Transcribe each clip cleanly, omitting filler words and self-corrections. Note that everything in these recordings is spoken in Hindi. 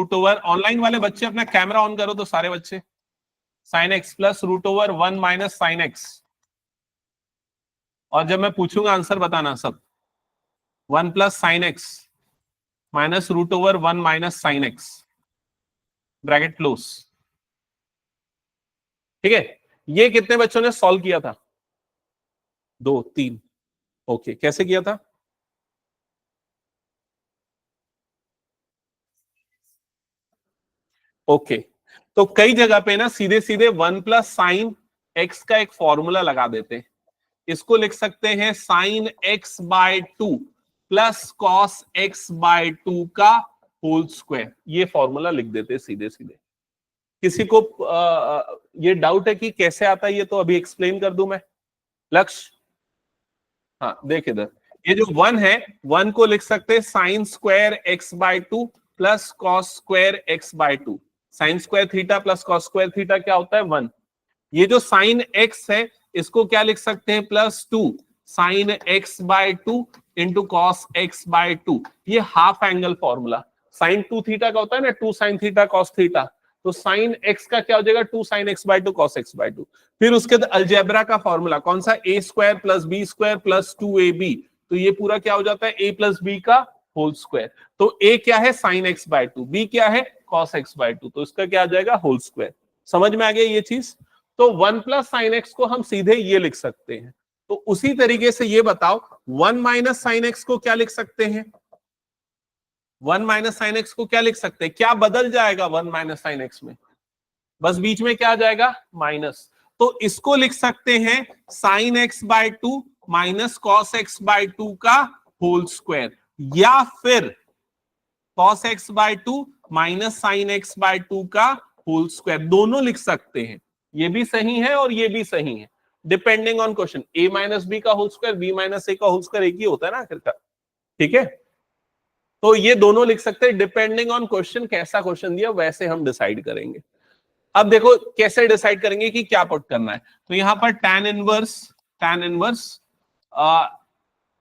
रूट ओवर, ऑनलाइन वाले बच्चे अपना कैमरा ऑन करो तो सारे बच्चे, sine x plus root over 1 minus sine x, और जब मैं पूछूंगा आंसर बताना सब, 1 plus sine x minus root over 1 minus sine x, bracket close. ठीक है, ये कितने बच्चों ने सॉल्व किया था? 2 3। ओके, कैसे किया था? ओके, तो कई जगह पे ना सीधे सीधे 1 प्लस साइन एक्स का एक फॉर्मूला लगा देते हैं। इसको लिख सकते हैं sine x by 2 plus cos x by 2 का होल स्क्वायर, ये फॉर्मूला लिख देते हैं सीधे सीधे। किसी को ये डाउट है कि कैसे आता है, ये तो अभी एक्सप्लेन कर दूं मैं। लक्ष्य, हाँ देख इधर, ये जो 1 है, 1 को लिख सकते हैं sine square x by 2 plus cos square x by 2। Sine square theta plus cos square theta क्या होता है? 1। ये जो साइन एक्स है इसको क्या लिख सकते हैं? Plus 2 sine x by 2 into cos x by 2। ये half angle formula, sine 2 theta का होता है ना, 2 साइन थीटा कॉस थीटा, तो साइन एक्स का क्या हो जाएगा? 2 sine x by 2 cos x by 2। फिर उसके बाद अलजेब्रा का फॉर्मूला कौन सा? A square plus b square plus 2ab, तो ये पूरा क्या हो जाता है? ए प्लस बी का होल स्क्वायर। तो ए क्या है? साइन एक्स बाय 2, बी क्या है? कॉस एक्स बाय 2, तो इसका क्या आ जाएगा? Whole square. समझ में आ गया ये चीज? तो 1 प्लस साइन एक्स को हम सीधे ये लिख सकते हैं। तो उसी तरीके से ये बताओ 1 माइनस साइन एक्स को क्या लिख सकते हैं? 1 माइनस साइन एक्स को क्या लिख सकते हैं? क्या बदल जाएगा 1 माइनस साइन एक्स में? बस बीच में क्या आ जाएगा? माइनस। तो इसको लिख सकते हैं sine x by 2 minus cos x by 2 का होल स्क्वायर, या फिर cos x by 2 minus sine x by 2 का होल स्क्वायर, दोनों लिख सकते हैं। ये भी सही है और ये भी सही है, depending on question. A minus B का whole square, B minus A का होल स्क्वायर एक ही होता है ना आखिरकार। ठीक है, तो ये दोनों लिख सकते हैं, डिपेंडिंग ऑन क्वेश्चन, कैसा क्वेश्चन दिया वैसे हम डिसाइड करेंगे। अब देखो कैसे डिसाइड करेंगे कि क्या पुट करना है। तो यहां पर tan इनवर्स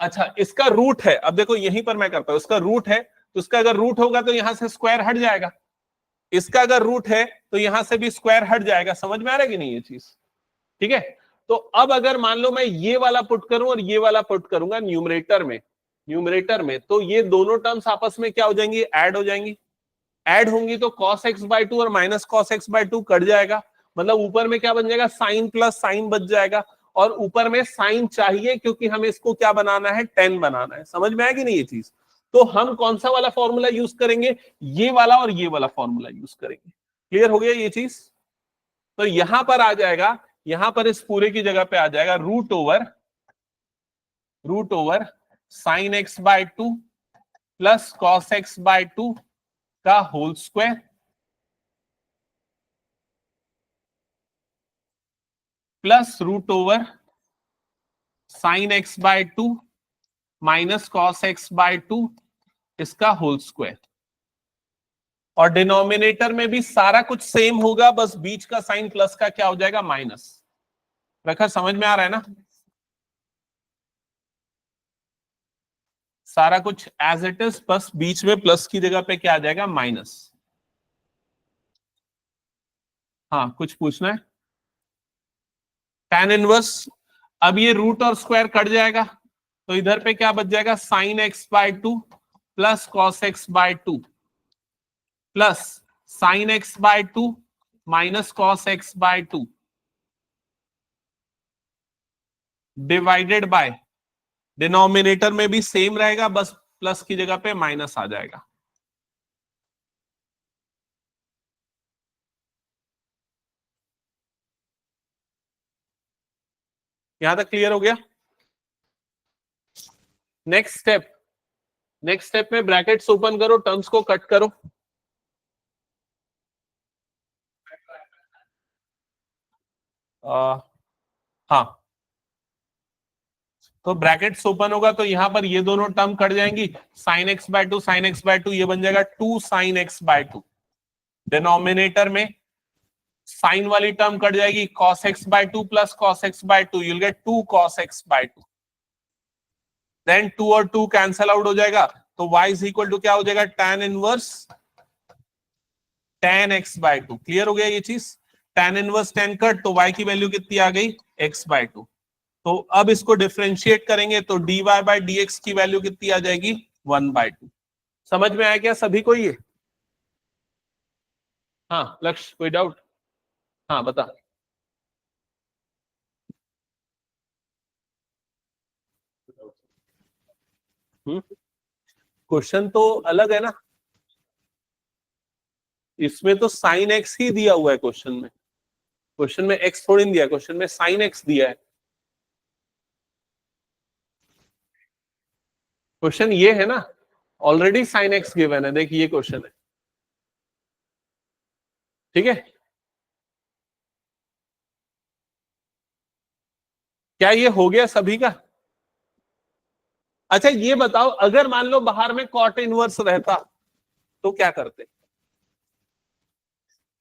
अच्छा इसका रूट है, अब देखो यहीं पर मैं करता हूं, इसका रूट है तो इसका अगर रूट होगा तो यहां से स्क्वायर हट जाएगा, इसका अगर रूट है तो यहां से भी स्क्वायर हट जाएगा। समझ में आ रहा है कि नहीं ये चीज? ठीक है, तो अब अगर मान लो मैं ये वाला पुट करूं और ये वाला पुट करूंगा न्यूमरेटर में, तो ये दोनों टर्म्स आपस में क्या हो जाएंगी? ऐड हो जाएंगी। ऐड होंगी तो cos x बाय 2 और minus cos x by 2 cut जाएगा, मतलब ऊपर में क्या बन जाएगा? साइन प्लस साइन बच जाएगा, और ऊपर में साइन चाहिए क्योंकि हमें इसको क्या बनाना है? 10 बनाना है। समझ में आया कि नहीं ये चीज? तो हम कौन सा वाला फॉर्मूला यूज करेंगे? ये वाला और ये वाला फॉर्मूला यूज करेंगे। क्लियर हो गया ये चीज? तो यहां पर आ जाएगा, यहां पर इस पूरे की जगह पे आ जाएगा root over sine x by 2 plus cos x by 2 का whole square plus root over sine x by 2 minus cos x by 2 इसका होल स्क्वायर। और डिनोमिनेटर में भी सारा कुछ सेम होगा, बस बीच का साइन प्लस का क्या हो जाएगा? माइनस। रखा, समझ में आ रहा है ना? सारा कुछ एज इट इज, बस बीच में प्लस की जगह पे क्या आ जाएगा? माइनस। हाँ कुछ पूछना है? tan इनवर्स, अब ये रूट और स्क्वायर कट जाएगा तो इधर पे क्या बच जाएगा? Sine x by 2 plus cos x by 2 plus sine x by 2 minus cos x by 2 divided by, denominator में भी सेम रहेगा, बस प्लस की जगह पे माइनस आ जाएगा। यहां तक क्लियर हो गया? नेक्स्ट स्टेप में ब्रैकेट्स ओपन करो, टर्म्स को कट करो। हाँ, तो ब्रैकेट्स ओपन होगा तो यहां पर ये दोनों टर्म कट जाएंगी, sine x by 2 sine x by 2, ये बन जाएगा 2 साइन एक्स बाय 2। डिनोमिनेटर में साइन वाली टर्म कट जाएगी, cos x by 2 plus cos x by 2, you'll get 2 cos x by 2। Then 2 और 2 कैंसल आउट हो जाएगा, तो y इज इक्वल टू क्या हो जाएगा? tan inverse tan x/2। Clear हो गया ये चीज? tan इनवर्स tan कट, तो y की वैल्यू कितनी आ गई? x/2। तो अब इसको डिफरेंशिएट करेंगे तो dy/dx की वैल्यू कितनी आ जाएगी? 1/2। समझ में आया क्या सभी को ये? हाँ लक्ष्य, कोई डाउट? हाँ बता। क्वेश्चन तो अलग है ना, इसमें तो साइन एक्स ही दिया हुआ है क्वेश्चन में। क्वेश्चन में एक्स थोड़ी नहीं दिया, क्वेश्चन में साइन एक्स दिया है। क्वेश्चन ये है ना, ऑलरेडी साइन एक्स गिवन है, देखिए ये क्वेश्चन है। ठीक है, क्या ये हो गया सभी का? अच्छा ये बताओ, अगर मान लो बाहर में कॉट इनवर्स रहता तो क्या करते?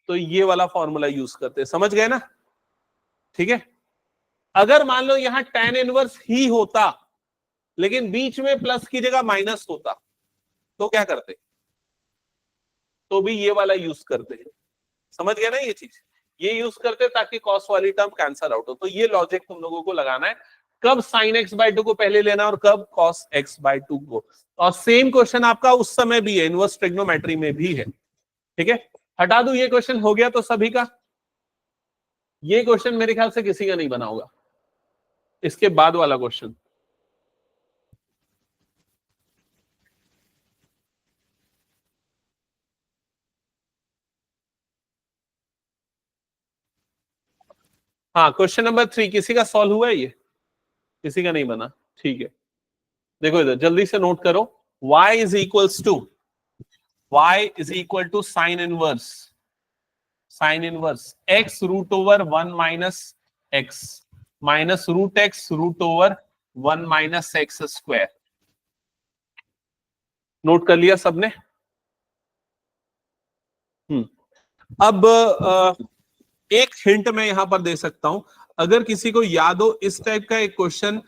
तो ये वाला फॉर्मूला यूज करते, समझ गए ना? ठीक है, अगर मान लो यहां tan इनवर्स ही होता लेकिन बीच में प्लस की जगह माइनस होता तो क्या करते? तो भी ये वाला यूज करते हैं। समझ गया ना ये चीज? ये यूज करते ताकि कॉस वाली टर्म कैंसल आउट हो। तो ये लॉजिक तुम लोगों को लगाना है, कब साइन x/2 को पहले लेना और कब कॉस x/2 को। और सेम क्वेश्चन आपका उस समय भी है, इनवर्स ट्रिग्नोमेट्री में भी है। ठीक है, हटा दूं, ये क्वेश्चन हो गया तो सभी का। ये क्वेश्चन मेरे ख्याल से किसी का नहीं बना होगा, इसके बाद वाला क्वेश्चन। हाँ क्वेश्चन नंबर 3 किसी का सॉल्व हुआ है ये? किसी का नहीं बना? ठीक है, देखो इधर जल्दी से नोट करो। y is equals to sine inverse x root over 1 minus x minus root x root over 1 minus x square. Note कर लिया सबने? अब एक हिंट मैं यहां पर दे सकता हूं, अगर किसी को याद हो इस टाइप का एक क्वेश्चन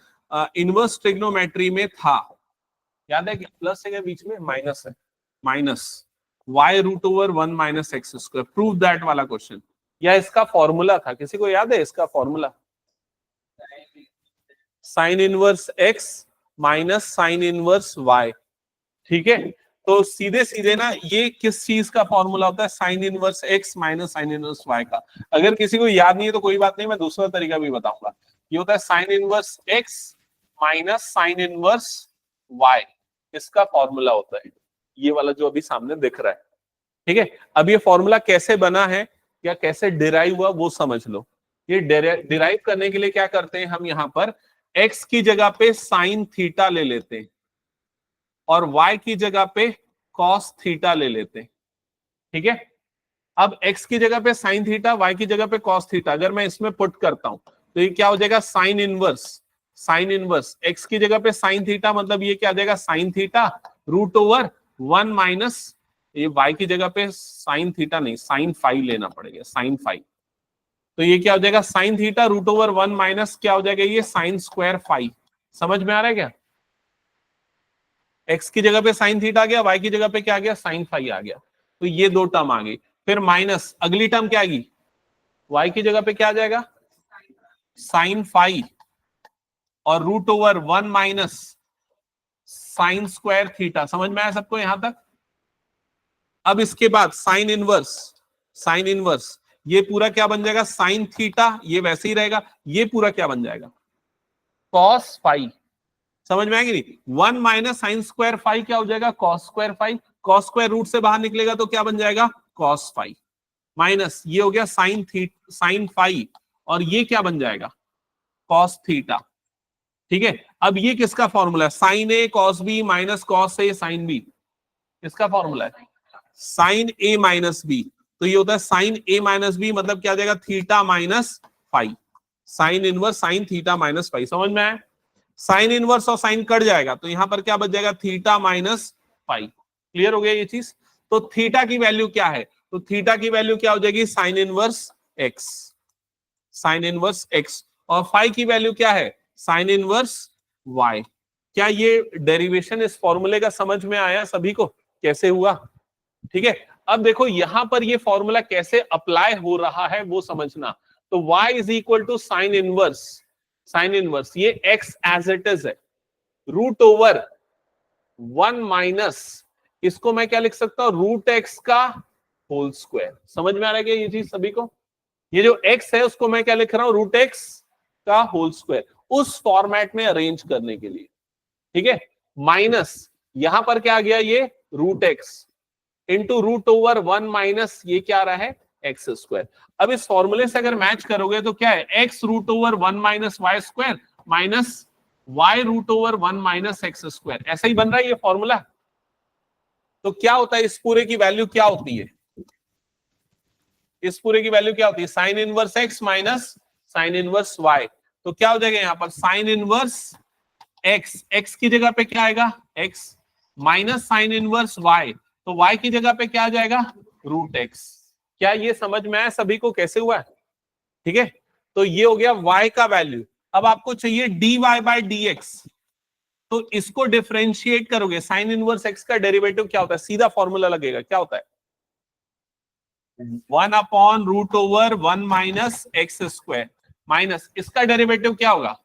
इनवर्स ट्रिग्नोमेट्री में था, याद है कि प्लस है बीच में माइनस है, minus y root over 1 minus x square, prove that वाला क्वेश्चन। या इसका फॉर्मूला था, किसी को याद है इसका formula? Sine inverse x minus sine inverse y। ठीक है, तो सीधे सीधे ना ये किस चीज का फॉर्मूला होता है? Sine inverse x minus sine inverse y का। अगर किसी को याद नहीं है तो कोई बात नहीं, मैं दूसरा तरीका भी बताऊंगा। ये होता है sine inverse x minus sine inverse y, इसका फॉर्मूला होता है ये वाला जो अभी सामने दिख रहा है। ठीक है, अब ये फॉर्मूला कैसे बना है या कैसे डिराइव हुआ वो समझ लो। ये डिराइव करने के लिए क्या करते हैं हम, यहां पर x की जगह पे साइन थीटा ले लेते हैं और y की जगह पे कॉस थीटा ले लेते हैं। ठीक है, अब x की जगह पे साइन थीटा, y की जगह पे कॉस थीटा, अगर मैं इसमें पुट करता हूं तो ये क्या हो जाएगा? साइन इनवर्स x की जगह पे साइन थीटा, मतलब ये क्या आ जाएगा? Sine theta root over 1 minus, ये y की जगह पे साइन थीटा नहीं साइन फाई लेना पड़ेगा, साइन फाई। तो ये क्या हो जाएगा? Sine theta root over 1 minus क्या हो जाएगा? ये साइन स्क्वायर फाई। समझ में आ रहा है क्या? x की जगह पे साइन थीटा आ गया, y की जगह पे क्या आ गया? साइन फाई आ गया। तो ये दो टर्म आ गई, फिर माइनस अगली टर्म क्या आएगी? y की जगह पे क्या आ जाएगा? साइन फाई और root over 1 minus sine square theta. समझ में आया सबको यहां तक? अब इसके बाद साइन इनवर्स ये पूरा क्या बन जाएगा? साइन थीटा, ये वैसे ही रहेगा, ये पूरा क्या बन जाएगा? Cos phi. समझ में आएगी नहीं? 1 माइनस साइन स्क्वायर फाई क्या हो जाएगा? Cos square phi. Cos square root से बाहर निकलेगा तो क्या बन जाएगा? Cos phi. माइनस ये हो गया साइन फाई और ये क्या बन जाएगा? Cos theta. ठीक है, अब ये किसका फॉर्मूला है? Sign A cos B minus cos A sine B, किसका फॉर्मूला है? साइन ए माइनस बी। तो ये होता है साइन ए माइनस बी, मतलब क्या आ जाएगा? Theta minus phi. Sine inverse sine theta minus phi. समझ में आया? साइन इनवर्स और साइन कट जाएगा तो यहां पर क्या बच जाएगा? Theta minus phi. क्लियर हो गया ये चीज? तो थीटा की वैल्यू क्या है? तो थीटा की वैल्यू क्या हो जाएगी? Sine inverse x. और फाई की वैल्यू क्या है? Sine inverse y. क्या ये डेरिवेशन इस फॉर्मूले का समझ में आया सभी को कैसे हुआ? ठीक है, अब देखो यहां पर ये फॉर्मूला कैसे अप्लाई हो रहा है वो समझना। तो y is equal to sine inverse, sine inverse ये x एज इट इज है, रूट ओवर 1 माइनस, इसको मैं क्या लिख सकता हूं, रूट एक्स का होल स्क्वायर। समझ में आ रहा है क्या ये चीज सभी को? ये जो x है उसको मैं क्या लिख रहा हूं, रूट एक्स का होल स्क्वायर, उस फॉर्मेट में अरेंज करने के लिए, ठीक है। माइनस यहां पर क्या आ गया, ये root x into root over 1 minus ये क्या आ रहा है, एक्स स्क्वायर। अब इस फॉर्मूले से अगर मैच करोगे तो क्या है, x root over 1 minus y square minus y root over 1 minus x square, ऐसा ही बन रहा है ये फॉर्मूला। तो क्या होता है, इस पूरे की वैल्यू क्या होती है, इस पूरे की वैल्यू क्या होती है, sine inverse x minus sine inverse y. तो क्या हो जाएगा यहां पर, साइन इनवर्स एक्स, एक्स की जगह पे क्या आएगा, x minus sine inverse y, तो y की जगह पे क्या आ जाएगा, रूट एक्स। क्या ये समझ में आया सभी को कैसे हुआ है? ठीक है, तो ये हो गया y का वैल्यू। अब आपको चाहिए dy बाय dx, तो इसको डिफरेंशिएट करोगे, साइन इनवर्स x का डेरिवेटिव क्या होता है, सीधा फॉर्मूला लगेगा, क्या होता है, 1 upon root over 1 minus x square, minus इसका डेरिवेटिव क्या होगा,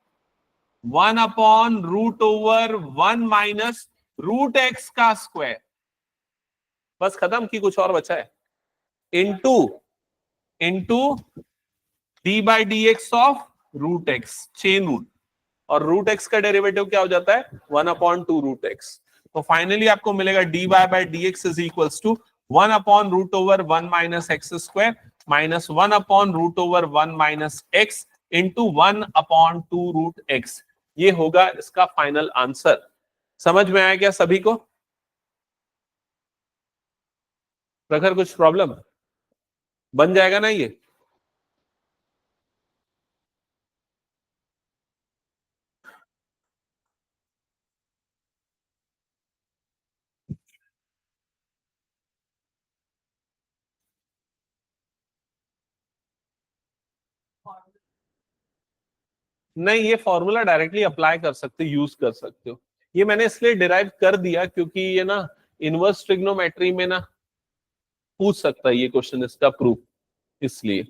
1 upon root over 1 minus root x का स्क्वायर, बस खत्म, की कुछ और बचा है, into into d by d x of root x, chain rule, और रूट एक्स का डेरिवेटिव क्या हो जाता है, 1 अपॉन 2 रूट एक्स। तो फाइनली आपको मिलेगा d y by d x is equals to 1 upon root over 1 minus x square minus 1 upon root over 1 minus x into 1 upon 2 root x. ये होगा इसका फाइनल आंसर। समझ में आया क्या सभी को? प्रखर कुछ प्रॉब्लम बन जाएगा ना ये? नहीं, ये फॉर्मूला डायरेक्टली अप्लाई कर सकते हो, यूज कर सकते हो। ये मैंने इसलिए डिराइव कर दिया क्योंकि ये ना इनवर्स ट्रिग्नोमेट्री में ना पूछ सकता है ये क्वेश्चन, इसका प्रूफ, इसलिए।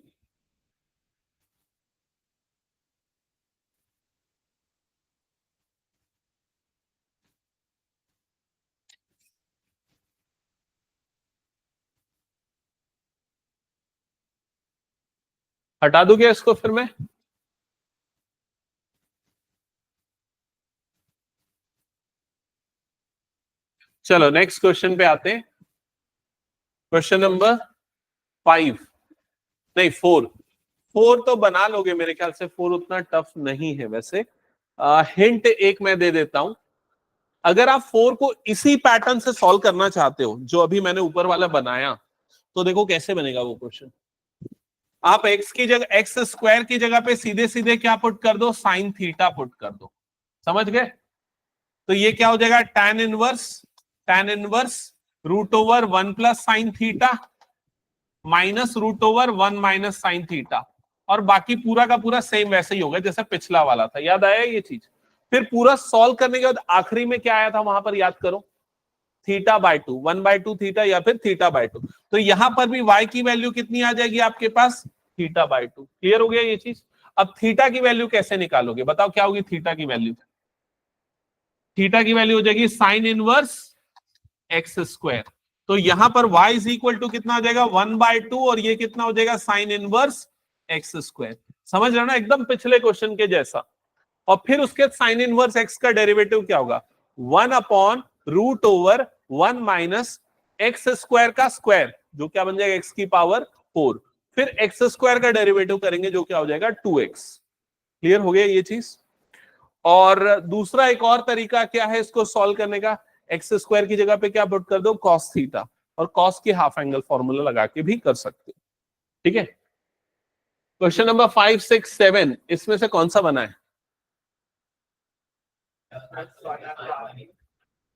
हटा दूं क्या इसको फिर मैं? चलो नेक्स्ट क्वेश्चन पे आते हैं। क्वेश्चन नंबर 5, नहीं 4। 4 तो बना लोगे मेरे ख्याल से, 4 उतना टफ नहीं है वैसे। हिंट एक मैं दे देता हूं, अगर आप 4 को इसी पैटर्न से सॉल्व करना चाहते हो जो अभी मैंने ऊपर वाला बनाया, तो देखो कैसे बनेगा वो क्वेश्चन। आप एक्स की जगह, एक्स स्क्वायर की जगह पे सीधे सीधे क्या पुट कर दो, साइन थीटा पुट कर दो, समझ गए? तो ये क्या हो जाएगा, tan inverse root over 1 plus sine theta minus root over 1 minus sine theta, और बाकी पूरा का पूरा सेम वैसे ही होगा जैसे पिछला वाला था। याद आया ये चीज? फिर पूरा सॉल्व करने के बाद आखिरी में क्या आया था वहां पर, याद करो, थीटा बाय 2, 1/2 थीटा या फिर थीटा बाय 2। तो यहां पर भी y की वैल्यू कितनी आ जाएगी आपके पास, थीटा बाय 2। क्लियर हो गया ये चीज? अब थीटा की वैल्यू कैसे निकालोगे, बताओ क्या होगी थीटा की वैल्यू? थीटा की वैल्यू हो जाएगी साइन इनवर्स एक्स स्क्वायर। तो यहां पर y इज इक्वल टू कितना हो जाएगा, 1/2, और ये कितना हो जाएगा, साइन इनवर्स एक्स स्क्वायर। समझ रहे हो ना, एकदम पिछले क्वेश्चन के जैसा। और फिर उसके साइन इनवर्स एक्स का डेरिवेटिव क्या होगा, 1 upon root over 1 minus x square का स्क्वायर, जो क्या बन जाएगा एक्स की पावर 4, फिर एक्स स्क्वायर का डेरिवेटिव करेंगे जो क्या हो जाएगा 2x। क्लियर हो गया ये चीज? और दूसरा एक और तरीका क्या है इसको सॉल्व करने का, एक्स स्क्वायर की जगह पे क्या पुट कर दो, कॉस थीटा, और कॉस की हाफ एंगल फॉर्मूला लगा के भी कर सकते हो। ठीक है, क्वेश्चन नंबर 5, 6, 7 इसमें से कौन सा बना है?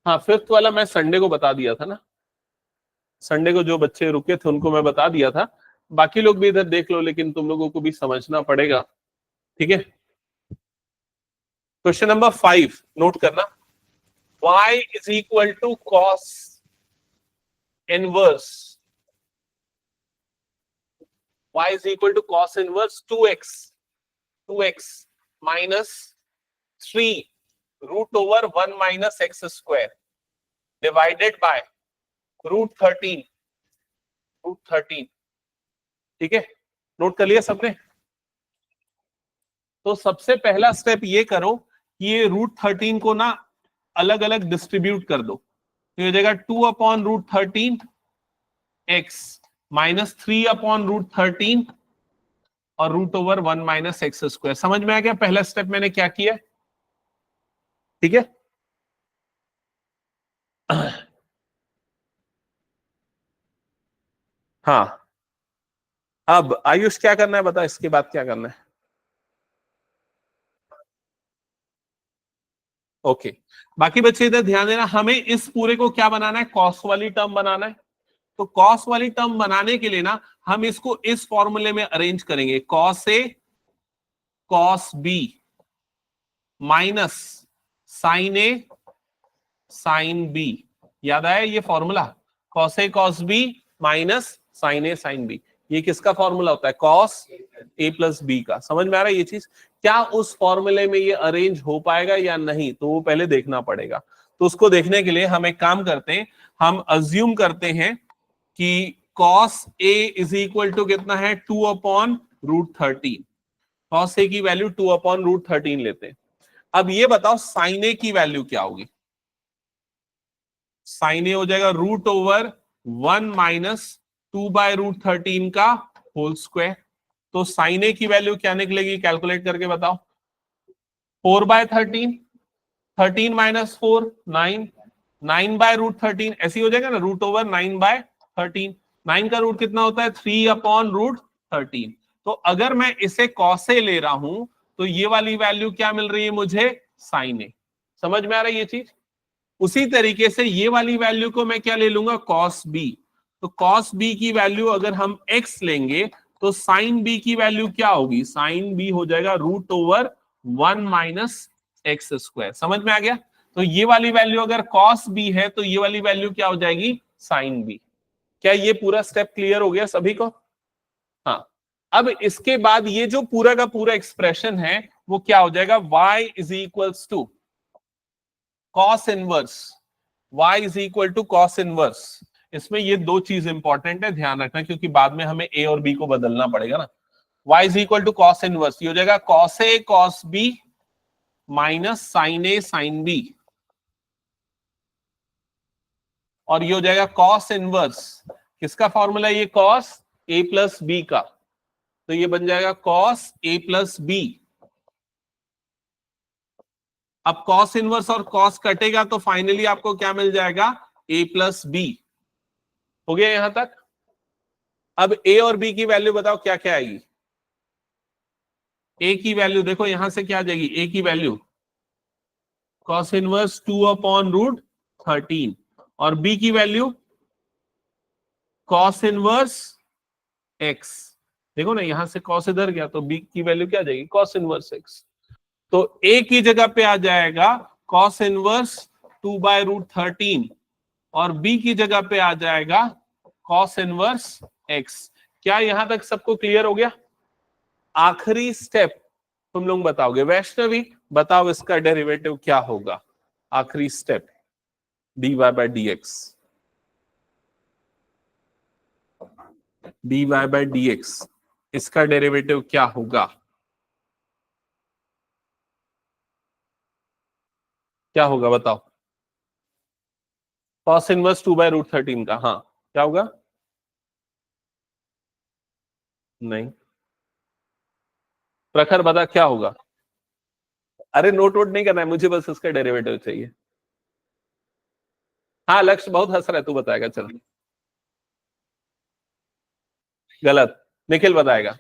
हाँ, फिफ्थ वाला मैं संडे को बता दिया था ना, संडे को जो बच्चे रुके थे उनको मैं बता दिया था। बाकी लोग भी इधर देख लो, लेकिन तुम लोगों को भी समझना पड़ेगा। ठीक है, क्वेश्चन नंबर 5 नोट करना, y is equal to cos inverse y is equal to cos inverse 2x minus 3 root over 1 minus x square divided by root 13 ठीक है, नोट कर लिया सबने। तो सबसे पहला स्टेप ये करो कि ये रूट 13 को ना अलग अलग डिस्ट्रीब्यूट कर दो, तो ये हो जाएगा 2 upon root 13 x minus 3 upon root 13 और root over 1 minus x square. समझ में आ गया पहला स्टेप मैंने क्या किया? ठीक है, हाँ। अब आयुष क्या करना है बता, इसके बाद क्या करना है? ओके, बाकी बच्चे इधर ध्यान देना, हमें इस पूरे को क्या बनाना है? कॉस वाली टर्म बनाना है। तो कॉस वाली टर्म बनाने के लिए ना हम इसको इस फॉर्मूले में अरेंज करेंगे, cos A cos B minus sine A sine B. याद आया ये formula? Cos A cos B minus sine A sine B, ये किसका फॉर्मूला होता है? कॉस ए प्लस बी का। समझ में आ रहा है ये चीज? क्या उस फॉर्मूले में ये अरेंज हो पाएगा या नहीं, तो वो पहले देखना पड़ेगा। तो उसको देखने के लिए हम एक काम करते हैं, हम अज्यूम करते हैं कि cos A is equal to कितना है? 2 अपॉन रूट 13। कॉस ए की वैल्यू 2 अपॉन रूट 13 लेते हैं। अब ये बताओ साइन ए की वैल्यू क्या होगी? साइन ए हो जाएगा root over 1 minus 2 by root 13 का होल स्क्वायर। तो साइन ए की वैल्यू क्या निकलेगी? कैलकुलेट करके बताओ। 4 बाय 13, 13 माइनस 4 9, 9 बाय रूट 13 ऐसी हो जाएगा ना, रूट ओवर 9 बाय 13। 9 का रूट कितना होता है? 3 अपॉन रूट 13। तो अगर मैं इसे कॉस ए ले रहा हूं तो ये वाली वैल्यू क्या मिल रही है मुझे? साइन ए। समझ में आ रहा है ये चीज? उसी तरीके से ये वाली वैल्यू को मैं क्या ले लूंगा? Cos B. तो कॉस बी की वैल्यू अगर हम x लेंगे तो साइन बी की वैल्यू क्या होगी? साइन बी हो जाएगा root over 1 minus x square. समझ में आ गया? तो ये वाली वैल्यू अगर कॉस बी है तो ये वाली वैल्यू क्या हो जाएगी? Sine B. क्या ये पूरा स्टेप क्लियर हो गया सभी को? हाँ। अब इसके बाद ये जो पूरा का पूरा एक्सप्रेशन है वो क्या हो जाएगा? y is equals to cos inverse, y is equal to cos inverse. इसमें ये दो चीज इंपॉर्टेंट है, ध्यान रखना, क्योंकि बाद में हमें a और b को बदलना पड़ेगा ना। y is equal to cos inverse, ये हो जाएगा cos A cos B minus sine A sine B, और ये हो जाएगा कॉस इनवर्स। किसका फॉर्मूला? ये कॉस ए प्लस बी का, तो ये बन जाएगा कॉस ए प्लस बी। अब कॉस इनवर्स और कॉस कटेगा तो फाइनली आपको क्या मिल जाएगा? a plus B. हो गया यहां तक? अब a और b की वैल्यू बताओ क्या क्या आएगी? a की वैल्यू देखो यहां से क्या आ जाएगी? a की value cos inverse 2 upon root 13, और b की वैल्यू कॉस इनवर्स x। देखो ना यहां से कॉस इधर गया तो b की वैल्यू क्या आ जाएगी? Cos inverse x। तो a की जगह पे आ जाएगा कॉस इनवर्स 2 बाय रूट 13, और b की जगह पे आ जाएगा कॉस इनवर्स x। क्या यहां तक सबको क्लियर हो गया? आखिरी स्टेप तुम लोग बताओगे। वैष्णवी बताओ इसका डेरिवेटिव क्या होगा? आखिरी step dy by dx, dy by dx, इसका डेरिवेटिव क्या होगा? क्या होगा बताओ? कॉस इनवर्स 2 बाय रूट 13 का, हाँ क्या होगा? नहीं, प्रखर बता क्या होगा? अरे नोट वोट नहीं करना है मुझे, बस इसका डेरिवेटिव चाहिए। हाँ लक्ष्य बहुत हंस रहा है, तू बताएगा चल। गलत, निखिल बताएगा।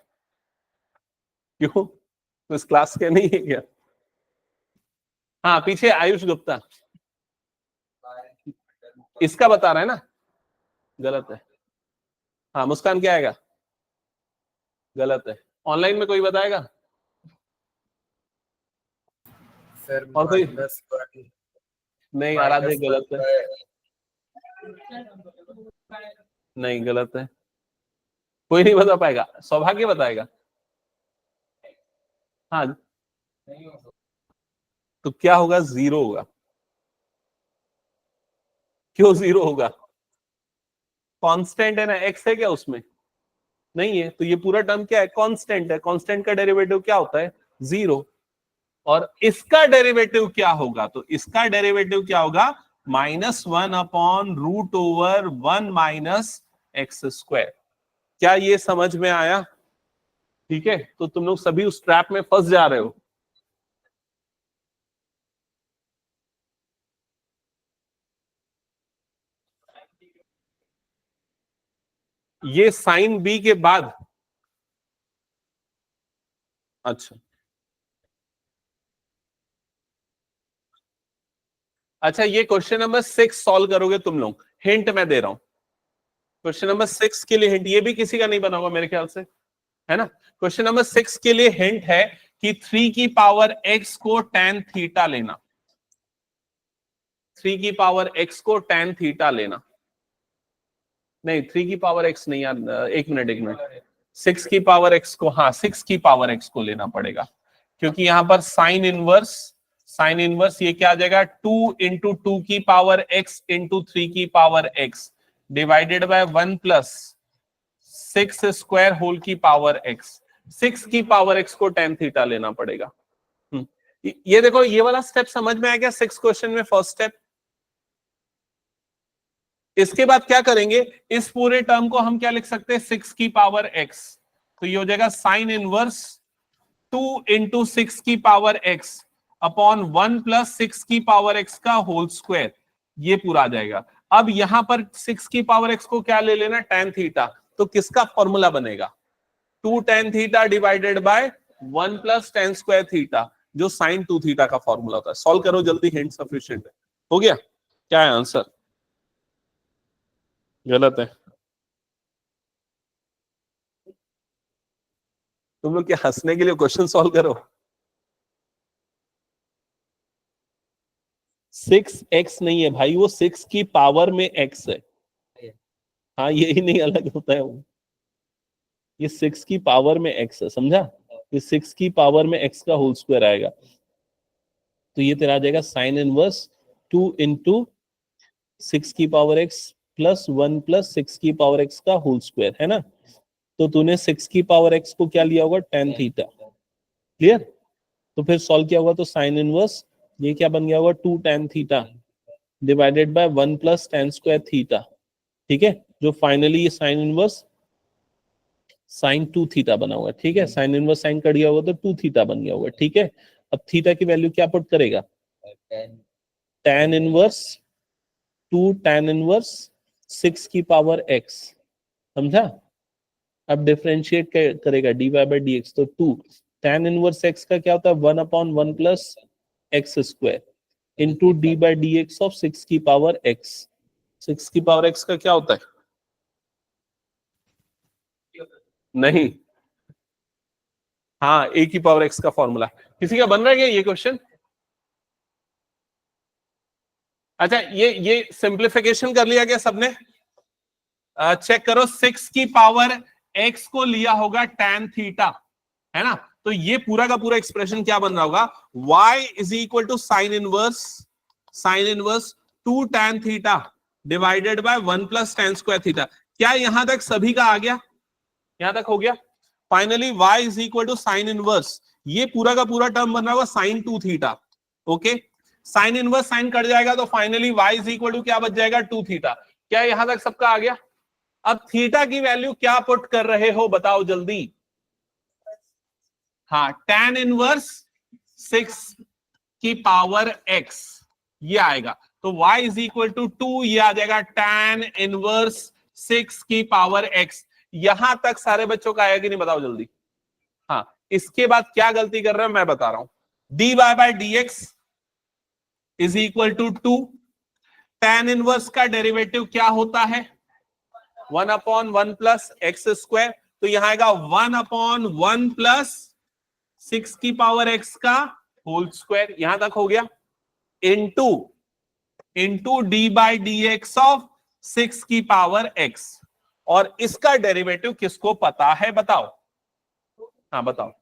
क्यों, तो इस क्लास के नहीं है क्या? हाँ पीछे आयुष गुप्ता, इसका बता रहा है ना? गलत है। हाँ मुस्कान क्या आएगा? गलत है। ऑनलाइन में कोई बताएगा? सर और कोई? नहीं आराध्य गलत है। नहीं गलत है। कोई नहीं बता पाएगा, सौभाग्य बताएगा। हाँ तो क्या होगा, 0 होगा। क्यों 0 होगा? कांस्टेंट है ना, एक्स है क्या उसमें? नहीं है, तो ये पूरा टर्म क्या है, कांस्टेंट है। कांस्टेंट का डेरिवेटिव क्या होता है, 0। और इसका डेरिवेटिव क्या होगा, तो इसका डेरिवेटिव क्या होगा, -1/√1 माइनस एक्स स्क्वायर। क्या ये समझ में आया? ठीक है, तो तुम लोग सभी उस ट्रैप में फंस जा रहे हो। ये साइन बी के बाद, अच्छा अच्छा, ये क्वेश्चन नंबर 6 सॉल्व करोगे तुम लोग, हिंट मैं दे रहा हूं। क्वेश्चन नंबर 6 के लिए हिंट, ये भी किसी का नहीं बना होगा मेरे ख्याल से, है ना। क्वेश्चन नंबर 6 के लिए हिंट है कि 3 की पावर x को tan थीटा लेना। 3 की पावर x को tan थीटा लेना। नहीं 3 की पावर x नहीं यार, एक मिनट, 6 की पावर x को, हाँ 6 की पावर x को लेना पड़ेगा, क्योंकि यहां पर साइन इनवर्स ये क्या आ जाएगा, 2 इंटू 2 की पावर x इंटू 3 की power x divided by 1 plus 6 square whole की पावर x। 6 की पावर x को tan थीटा लेना पड़ेगा। ये देखो, ये वाला स्टेप समझ में आ गया 6 क्वेश्चन में, फर्स्ट स्टेप। इसके बाद क्या करेंगे, इस पूरे टर्म को हम क्या लिख सकते हैं, 6 की पावर x, तो ये हो जाएगा साइन इनवर्स 2 इंटू 6 की पावर x अपॉन 1 प्लस 6 की पावर x का होल स्क्वायर, ये पूरा आ जाएगा। अब यहां पर 6 की पावर x को क्या ले लेना, tan थीटा, तो किसका फॉर्मूला बनेगा, 2 tan theta divided by 1 plus tan square theta, जो साइन 2 थीटा का फॉर्मूला होता है। सॉल्व करो जल्दी, हिंट सफिशिएंट है। हो गया, क्या है आंसर? गलत है। तुम लोग क्या हंसने के लिए क्वेश्चन सॉल्व करो। 6x नहीं है भाई, वो 6 की पावर में x है। हाँ यही नहीं अलग होता है वो, ये 6 की पावर में x है, समझा? ये 6 की पावर में x का होल स्क्वायर आएगा, तो ये तेरा आ जाएगा साइन इनवर्स 2 इंटू 6 की पावर x प्लस 1 प्लस 6 की पावर x का होल स्क्वायर, है ना। तो तूने 6 की पावर x को क्या लिया होगा, tan थीटा। क्लियर? तो फिर सॉल्व किया होगा तो साइन इनवर्स ये क्या बन गया होगा, 2 tan theta divided by 1 plus tan square theta. ठीक है, जो फाइनली ये साइन इनवर्स साइन 2 थीटा बना हुआ है। ठीक है, साइन इनवर्स साइन कट गया होगा तो 2 थीटा बन गया होगा। ठीक है, अब थीटा की वैल्यू क्या पुट करेगा, tan इनवर्स 2 tan इनवर्स 6 की पावर x, समझा? अब डिफरेंशिएट करेगा dy बाई dx, तो 2 tan इनवर्स x का क्या होता है, 1/1 plus x square into d by d x of 6 की पावर x। 6 की पावर x का क्या होता है, नहीं, हाँ a की पावर x का फॉर्मूला। किसी का बन रहा है क्या ये क्वेश्चन? अच्छा, ये सिंप्लीफिकेशन कर लिया क्या सबने? चेक करो, 6 की पावर x को लिया होगा tan थीटा, है ना, तो ये पूरा का पूरा एक्सप्रेशन क्या बन रहा होगा, y is equal to sine inverse 2 tan theta divided by 1 plus tan square theta. क्या यहां तक सभी का आ गया, यहां तक हो गया? Finally y is equal to sine inverse, ये पूरा का पूरा टर्म बन रहा होगा sine 2 theta. Okay, sine inverse sine cut जाएगा तो finally y is equal to क्या बच जाएगा, 2 थीटा। क्या यहां तक सबका आ गया? अब थीटा की वैल्यू क्या पुट कर रहे हो बताओ जल्दी? हाँ, tan इनवर्स 6 की पावर x ये आएगा, तो y इज इक्वल टू 2, ये आ जाएगा tan इनवर्स 6 की पावर x। यहां तक सारे बच्चों का आया कि नहीं, बताओ जल्दी। हाँ, इसके बाद क्या गलती कर रहे हैं मैं बता रहा हूं, dy by dx is equal to 2, tan inverse का डेरिवेटिव क्या होता है, 1/1 प्लस एक्स स्क्वायर, तो यहां आएगा 1/1 प्लस 6 की पावर x का होल स्क्वायर, यहां तक हो गया, into d by d x of 6 की पावर x। और इसका डेरिवेटिव किसको पता है बताओ? हाँ बताओ।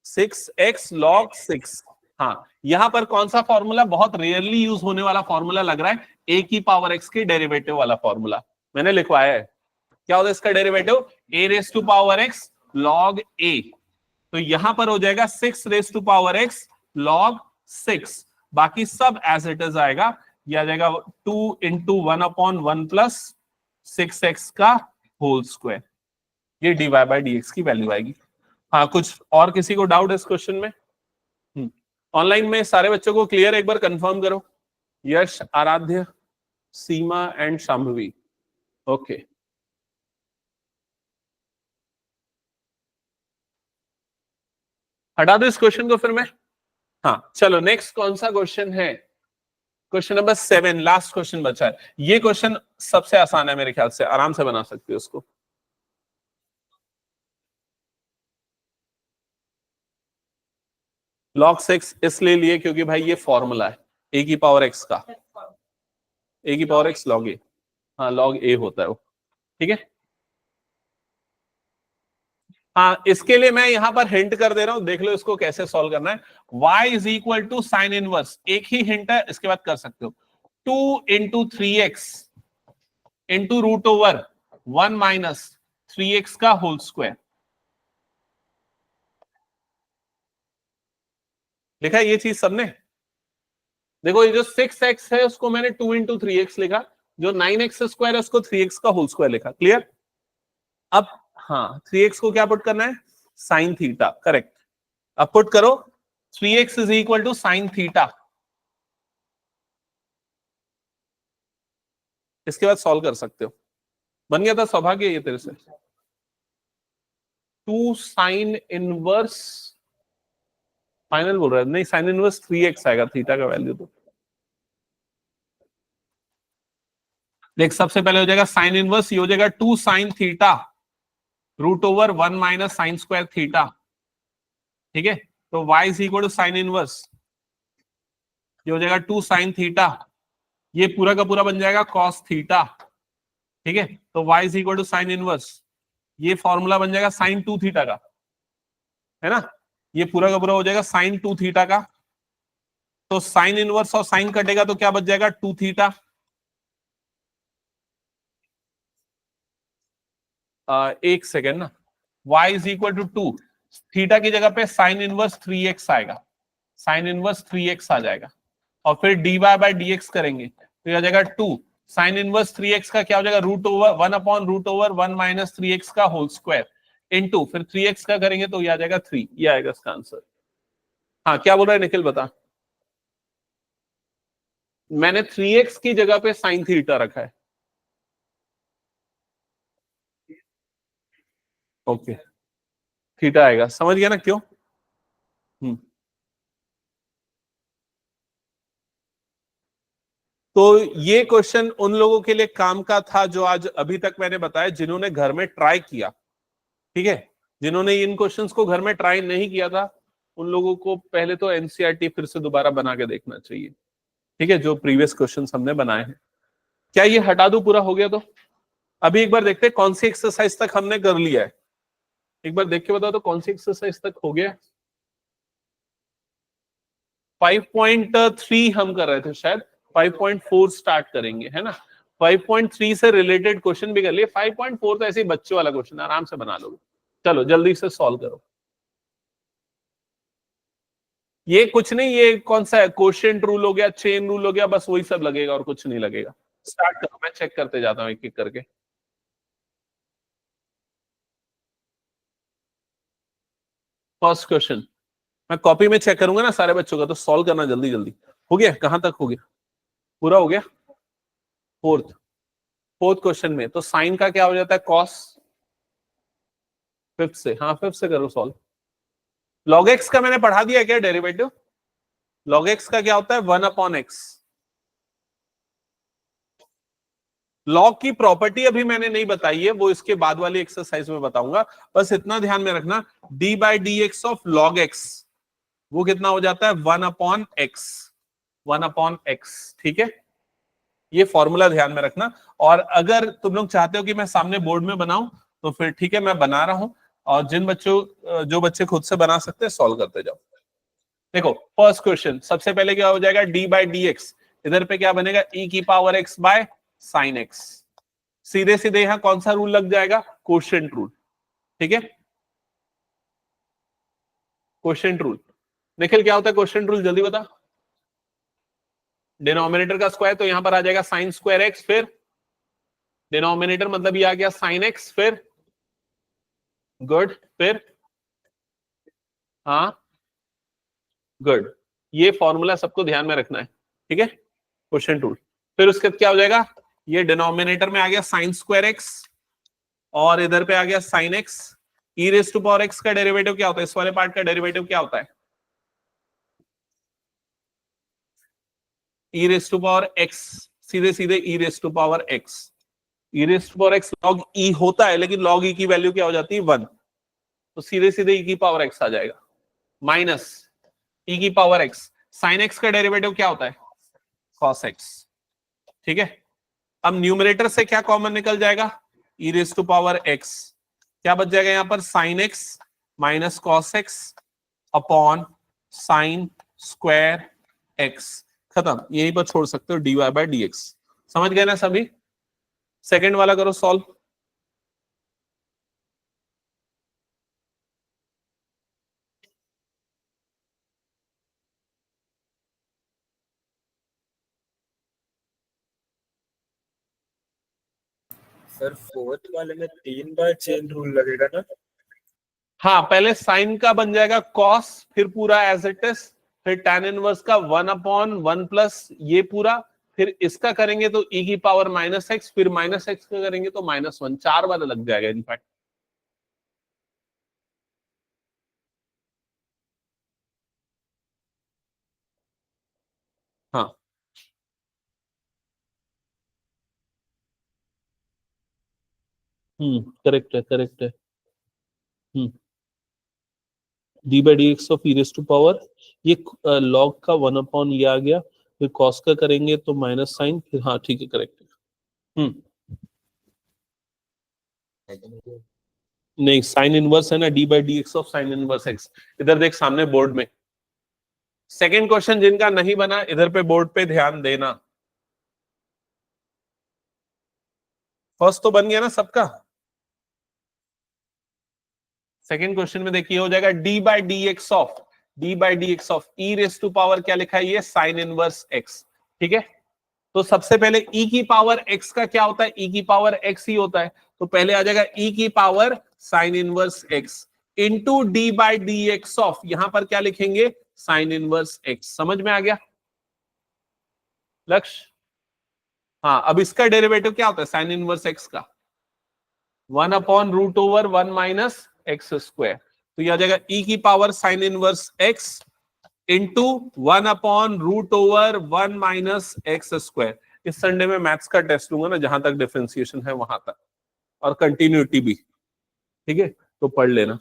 6x log 6। हाँ, यहां पर कौन सा फॉर्मूला बहुत रेयरली यूज होने वाला फॉर्मूला लग रहा है? a की पावर x की डेरिवेटिव वाला फॉर्मूला मैंने लिखवाया है। क्या होता है इसका derivative? a raise to power x log a। तो यहां पर हो जाएगा 6 raise to power x log 6। बाकी सब एज इट इज आएगा। यह आ जाएगा 2 इंटू 1/1 प्लस 6x का होल स्क्वायर। ये dy बाई dx की वैल्यू आएगी। हाँ, कुछ और किसी को डाउट है इस क्वेश्चन में? ऑनलाइन में सारे बच्चों को क्लियर? एक बार कंफर्म करो। यश, आराध्य, सीमा एंड शांभवी। ओके, हटा दो इस क्वेश्चन को फिर मैं। हाँ चलो, नेक्स्ट कौन सा क्वेश्चन है? क्वेश्चन नंबर 7, लास्ट क्वेश्चन बचा है। ये क्वेश्चन सबसे आसान है मेरे ख्याल से, आराम से बना सकते हो उसको। log 6 इसलिए लिए क्योंकि भाई ये फॉर्मूला है a की पावर x का, a की पावर x log a। हाँ, log a होता है वो, ठीक है। हाँ, इसके लिए मैं यहां पर हिंट कर दे रहा हूं, देख लो इसको कैसे सॉल्व करना है। y is equal to sine inverse, एक ही हिंट है, इसके बाद कर सकते हो। 2 into 3x into root over 1 minus 3x का होल स्क्वायर। लिखा है ये चीज सबने? देखो, ये जो 6x है उसको मैंने 2 इंटू 3x लिखा, जो 9x स्क्वायर है उसको 3x का होल स्क्वायर लिखा। क्लियर? अब हाँ, 3x को क्या पुट करना है? Sine theta, correct. अब पुट करो 3x is equal to sine theta. इसके बाद सॉल्व कर सकते हो। बन गया था सौभाग्य ये तेरे से। 2 साइन इनवर्स, फाइनल बोल रहा है? नहीं, साइन इनवर्स 3x आएगा थीटा का वैल्यू। तो देख, सबसे पहले हो जाएगा साइन इनवर्स, ये हो जाएगा 2 sine theta root over 1 minus sine square theta, ठीक है। तो y is equal to sine inverse, ये हो जाएगा 2 साइन थीटा, ये पूरा का पूरा बन जाएगा कॉस थीटा, ठीक है। तो y is equal to sine inverse, ये फॉर्मूला बन जाएगा साइन 2 थीटा का, है ना। ये पूरा का पूरा हो जाएगा साइन 2 थीटा का। तो साइन इनवर्स और साइन कटेगा तो क्या बच जाएगा? 2 थीटा। एक सेकेंड ना, y is equal to 2, theta की जगह पे साइन इनवर्स 3x आएगा, साइन इनवर्स 3x आ जाएगा, और फिर dy बाई dx करेंगे तो आ जाएगा 2 साइन इनवर्स 3x का क्या हो जाएगा? रूट ओवर 1/√1 माइनस 3x का होल स्क्वायर इनटू फिर 3x का करेंगे तो ये आ जाएगा 3। ये आएगा इसका आंसर। हाँ, क्या बोल रहा है निखिल, बता। मैंने 3x की जगह पे साइन थीटा रखा है। ओके, थीटा आएगा, समझ गया ना क्यों? तो ये क्वेश्चन उन लोगों के लिए काम का था जो आज अभी तक मैंने बताया जिन्होंने घर में ट्राई किया, ठीक है। जिन्होंने इन क्वेश्चंस को घर में ट्राई नहीं किया था उन लोगों को पहले तो एनसीईआरटी फिर से दोबारा बना के देखना चाहिए, ठीक है, जो प्रीवियस क्वेश्चंस हमने बनाए हैं। क्या ये हटा दूं? पूरा हो गया तो अभी एक बार देखते हैं कौन सी एक्सरसाइज तक हमने कर लिया है। एक बार देख के बताओ तो कौन सी एक्सरसाइज तक हो गया? 5.3 हम कर रहे थे, शायद 5.4 स्टार्ट करेंगे, है ना। 5.3 से रिलेटेड क्वेश्चन भी कर लिए। 5.4 तो ऐसे ही बच्चों वाला क्वेश्चन, आराम से बना लोगे। चलो जल्दी से सॉल्व करो। ये कुछ नहीं, ये कौन सा है? कोशेंट रूल हो गया, चेन रूल हो गया, बस वही सब लगेगा और कुछ नहीं लगेगा। स्टार्ट करो, मैं चेक करते जाता हूँ एक एक करके। फर्स्ट क्वेश्चन मैं कॉपी में चेक करूंगा ना सारे बच्चों का, तो सॉल्व करना जल्दी जल्दी। हो गया? कहां तक हो गया? पूरा हो गया? फोर्थ फोर्थ क्वेश्चन में तो साइन का क्या हो जाता है? कॉस। फिफ्थ से, हाँ फिफ्थ से करो सॉल्व। लॉग एक्स का मैंने पढ़ा दिया क्या डेरिवेटिव? लॉग एक्स का क्या होता है? 1/x। लॉग की प्रॉपर्टी अभी मैंने नहीं बताई है, वो इसके बाद वाली एक्सरसाइज में बताऊंगा। बस इतना ध्यान में रखना, D by d x of log x वो कितना हो जाता है? 1/x, 1/x, ठीक है। ये फॉर्मूला ध्यान में रखना। और अगर तुम लोग चाहते हो कि मैं सामने बोर्ड में बनाऊं तो फिर ठीक है, मैं बना रहा हूं, और जो बच्चे खुद से बना सकते हैं सॉल्व करते जाओ। देखो फर्स्ट क्वेश्चन, सबसे पहले क्या हो जाएगा, डी बाई डी एक्स, इधर पे क्या बनेगा, ई की power x bye sine x. सीधे सीधे यहां कौन सा रूल लग जाएगा, कोशेंट रूल। ठीक है, कोशेंट रूल। निखिल क्या होता है कोशेंट रूल, जल्दी बता। डिनोमिनेटर का स्क्वायर, तो यहां पर आ जाएगा साइन स्क्वायर एक्स, फिर डिनोमिनेटर मतलब ये आ गया साइन एक्स, फिर गुड, फिर हाँ गुड। ये फॉर्मूला सबको ध्यान में रखना है, ठीक है, क्वेश्चन टू। फिर उसके बाद क्या हो जाएगा, ये डिनोमिनेटर में आ गया साइन स्क्वायर एक्स, और इधर पे आ गया sine x. E raise to power x का डेरिवेटिव क्या होता है, इस वाले पार्ट का डेरिवेटिव क्या होता है, e raise to power x, सीधे सीधे e raise to power x. E raise to power x log e होता है, लेकिन लॉग ई की वैल्यू क्या हो जाती है 1, तो सीधे सीधे ई की पावर एक्स आ जाएगा, माइनस ई की पावर एक्स। साइन एक्स का डेरिवेटिव क्या होता है, कॉस एक्स। ठीक है, अब न्यूमरेटर से क्या कॉमन निकल जाएगा, e raise to power x, क्या बच जाएगा यहां पर, sine x minus cos x upon sine square x. खत्म, यहीं पर छोड़ सकते हो d y by d x. समझ गए ना सभी। सेकेंड वाला करो सॉल्व। सर फोर्थ वाले में 3 बार चेन रूल लगेगा ना? हाँ, पहले साइन का बन जाएगा कॉस, फिर पूरा एज इट इज, फिर tan इनवर्स का 1/1 प्लस ये पूरा, फिर इसका करेंगे तो e की पावर माइनस एक्स, फिर माइनस एक्स का करेंगे तो -1, 4 बार लग जाएगा इनफैक्ट। हाँ करेक्ट है, करेक्ट है। D by d x of e raise to power, ये लॉग का 1/, ये आ गया, फिर कॉस का करेंगे तो माइनस साइन, फिर हाँ ठीक है, करेक्ट है। नहीं, साइन इनवर्स है ना, D by d x of sine inverse x. इधर देख सामने बोर्ड में, सेकेंड क्वेश्चन जिनका नहीं बना इधर पे बोर्ड पे ध्यान देना। फर्स्ट तो बन गया ना सबका। सेकेंड क्वेश्चन में देखिए हो जाएगा d by d x of e raise to power क्या लिखा है, ये साइन इनवर्स एक्स। ठीक है, तो सबसे पहले e की पावर x का क्या होता है, e की पावर x ही होता है, तो पहले आ जाएगा e की power sine inverse x into d by d x of, यहां पर क्या लिखेंगे, साइन इनवर्स x। समझ में आ गया लक्ष्य। हाँ, अब इसका डेरिवेटिव क्या होता है साइन इनवर्स x का, 1/√1 माइनस एक्स स्क्वायर, तो यह आ जाएगा e की power sine inverse x into 1/√1 minus x square. इस संडे में मैथ्स का टेस्ट लूंगा ना, जहां तक डिफरेंशिएशन है वहां तक, और कंटिन्यूटी भी, ठीक है, तो पढ़ लेना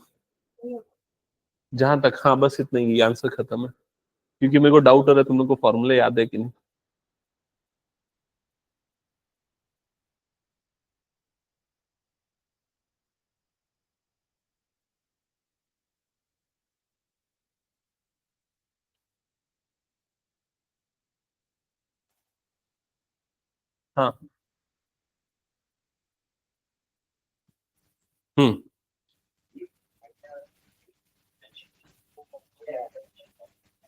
जहां तक। हाँ बस इतना ही, आंसर खत्म है, क्योंकि मेरे को डाउट हो रहा है तुम लोग को फॉर्मूले याद है कि नहीं। हाँ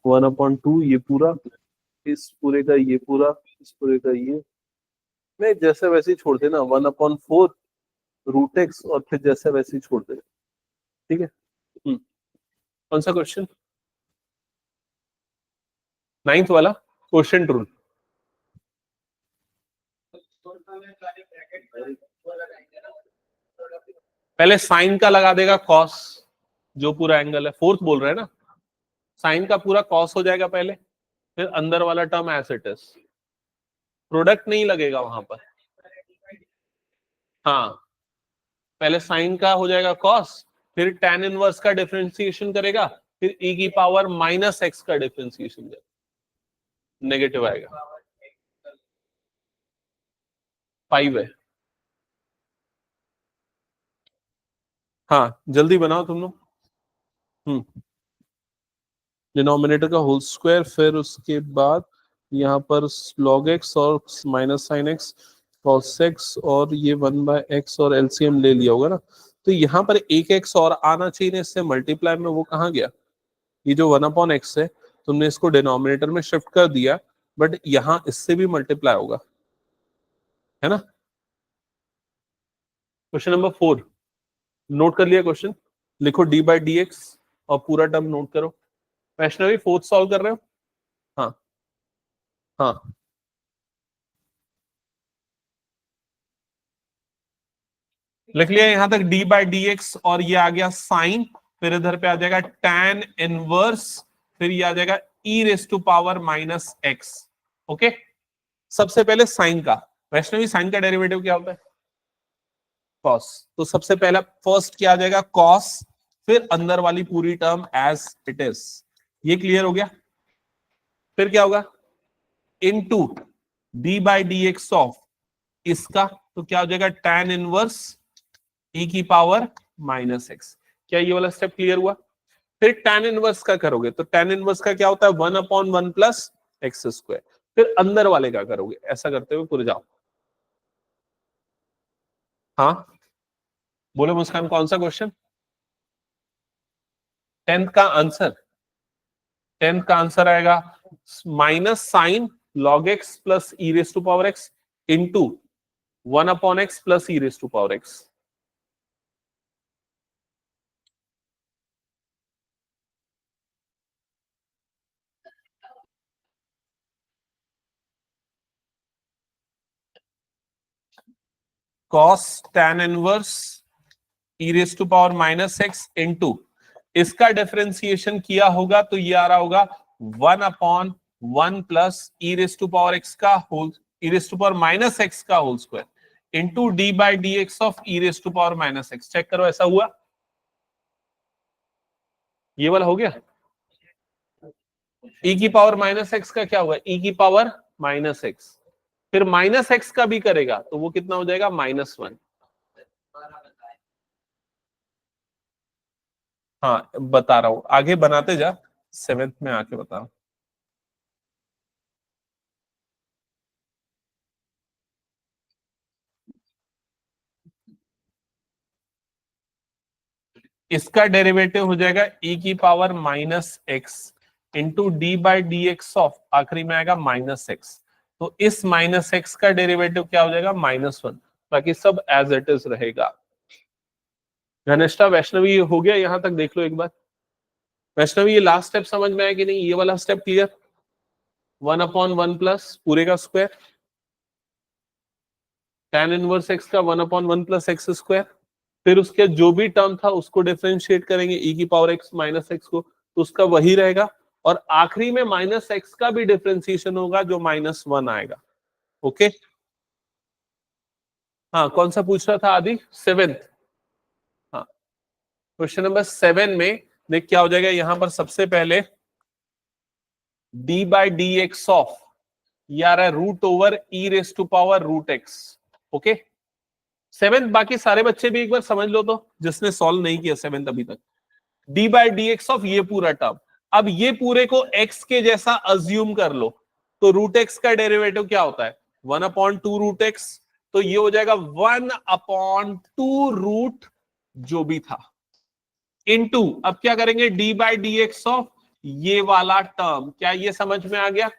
1/2 ये पूरा, इस पूरे का ये पूरा, इस पूरे का ये, नहीं जैसे वैसे ही छोड़ देना, 1/4 √x, और फिर जैसे वैसे ही छोड़ देना। ठीक है, कौन सा क्वेश्चन, नाइन्थ वाला, क्वेश्चन रूल। पहले साइन का लगा देगा कॉस, जो पूरा एंगल है, फोर्थ बोल रहे हैं ना, साइन का पूरा कॉस हो जाएगा पहले, फिर अंदर वाला term as it is, product नहीं लगेगा वहां पर। हाँ, पहले साइन का हो जाएगा कॉस, फिर tan इनवर्स का डिफरेंशिएशन करेगा, फिर e की पावर माइनस एक्स का डिफरेंशिएशन करेगा, नेगेटिव आएगा। 5 है। हाँ जल्दी बनाओ तुम लोग। डिनोमिनेटर का होल स्क्वायर, फिर उसके बाद यहाँ पर log x और minus sine x cos x, और ये 1/x और एलसीएम ले लिया होगा ना, तो यहाँ पर एक x और आना चाहिए इससे मल्टीप्लाई में, वो कहाँ गया? ये जो 1/x है तुमने इसको डिनोमिनेटर में शिफ्ट कर दिया, बट यहाँ इससे भी मल्टीप्लाई होगा, है ना। क्वेश्चन नंबर 4 नोट कर लिया क्वेश्चन, लिखो d/dx और पूरा टर्म नोट करो। वैष्णवी 4th सॉल्व कर रहे हो? हाँ हाँ, लिख लिया यहां तक d/dx, और ये आ गया साइन, फिर इधर पे आ जाएगा tan इनवर्स, फिर ये आ जाएगा e⁻⁻x। ओके, सबसे पहले साइन का, वैष्णवी साइन का डेरिवेटिव क्या होता है? cos। तो सबसे पहला फर्स्ट क्या आ जाएगा? cos, फिर अंदर वाली पूरी टर्म एज इट इज। ये क्लियर हो गया? फिर क्या होगा? इनटू d/dx ऑफ इसका, तो क्या हो जाएगा? tan inverse e⁻⁻x। क्या ये वाला स्टेप क्लियर हुआ? फिर tan इनवर्स का करोगे तो tan इनवर्स का क्या होता है? 1/1 प्लस एक्स स्क्वायर। फिर अंदर वाले का करोगे, ऐसा करते हुए पूरे जाओ। हाँ बोलो मुस्कान, कौन सा क्वेश्चन? 10th का आंसर, 10th का आंसर आएगा minus sine log x plus e⁻x into 1/x plus e⁻x। cos tan inverse e⁻⁻x into इसका डिफरेंशिएशन किया होगा तो ये आ रहा होगा 1/1 प्लस e⁻x का होल e⁻⁻x का whole square into d/dx of e⁻⁻x। Check करो ऐसा हुआ? ये वाला हो गया। e⁻⁻x का क्या हुआ? e⁻⁻x, फिर माइनस एक्स का भी करेगा तो वो कितना हो जाएगा? -1। हाँ बता रहा हूं, आगे बनाते जा, 7th में आके बता रहा हूं। इसका डेरिवेटिव हो जाएगा e⁻⁻x इंटू d/dx ऑफ, आखिरी में आएगा -x, तो इस -x का डेरिवेटिव क्या हो जाएगा? -1। बाकी सब एज इट इज रहेगा। घनिष्ठा वैष्णवी हो गया? यहां तक देख लो एक बार। वैष्णवी ये लास्ट स्टेप समझ में आया कि नहीं? ये वाला स्टेप क्लियर? 1/1 प्लस पूरे का स्क्वायर, tan इनवर्स x का 1/1 प्लस एक्स स्क्वायर, फिर उसके जो भी टर्म था उसको डिफरेंशिएट करेंगे e⁻⁻x को, तो उसका वही रहेगा, और आखिरी में -x का भी डिफरेंशिएशन होगा जो -1 आएगा। ओके, हाँ कौन सा पूछ रहा था आदि? 7th। हाँ क्वेश्चन नंबर 7 में देख क्या हो जाएगा, यहां पर सबसे पहले d/dx ऑफ ये आ रहा है √e⁻√x। ओके, 7th, बाकी सारे बच्चे भी एक बार समझ लो तो, जिसने सॉल्व नहीं किया 7th अभी तक। d/dx ऑफ ये पूरा टर्म, अब ये पूरे को x के जैसा अज्यूम कर लो, तो √x का डेरिवेटिव क्या होता है? 1/2 √x, तो ये हो जाएगा 1/2 रूट जो भी था इनटू, अब क्या करेंगे? d/dx ऑफ ये वाला टर्म। क्या ये समझ में आ गया?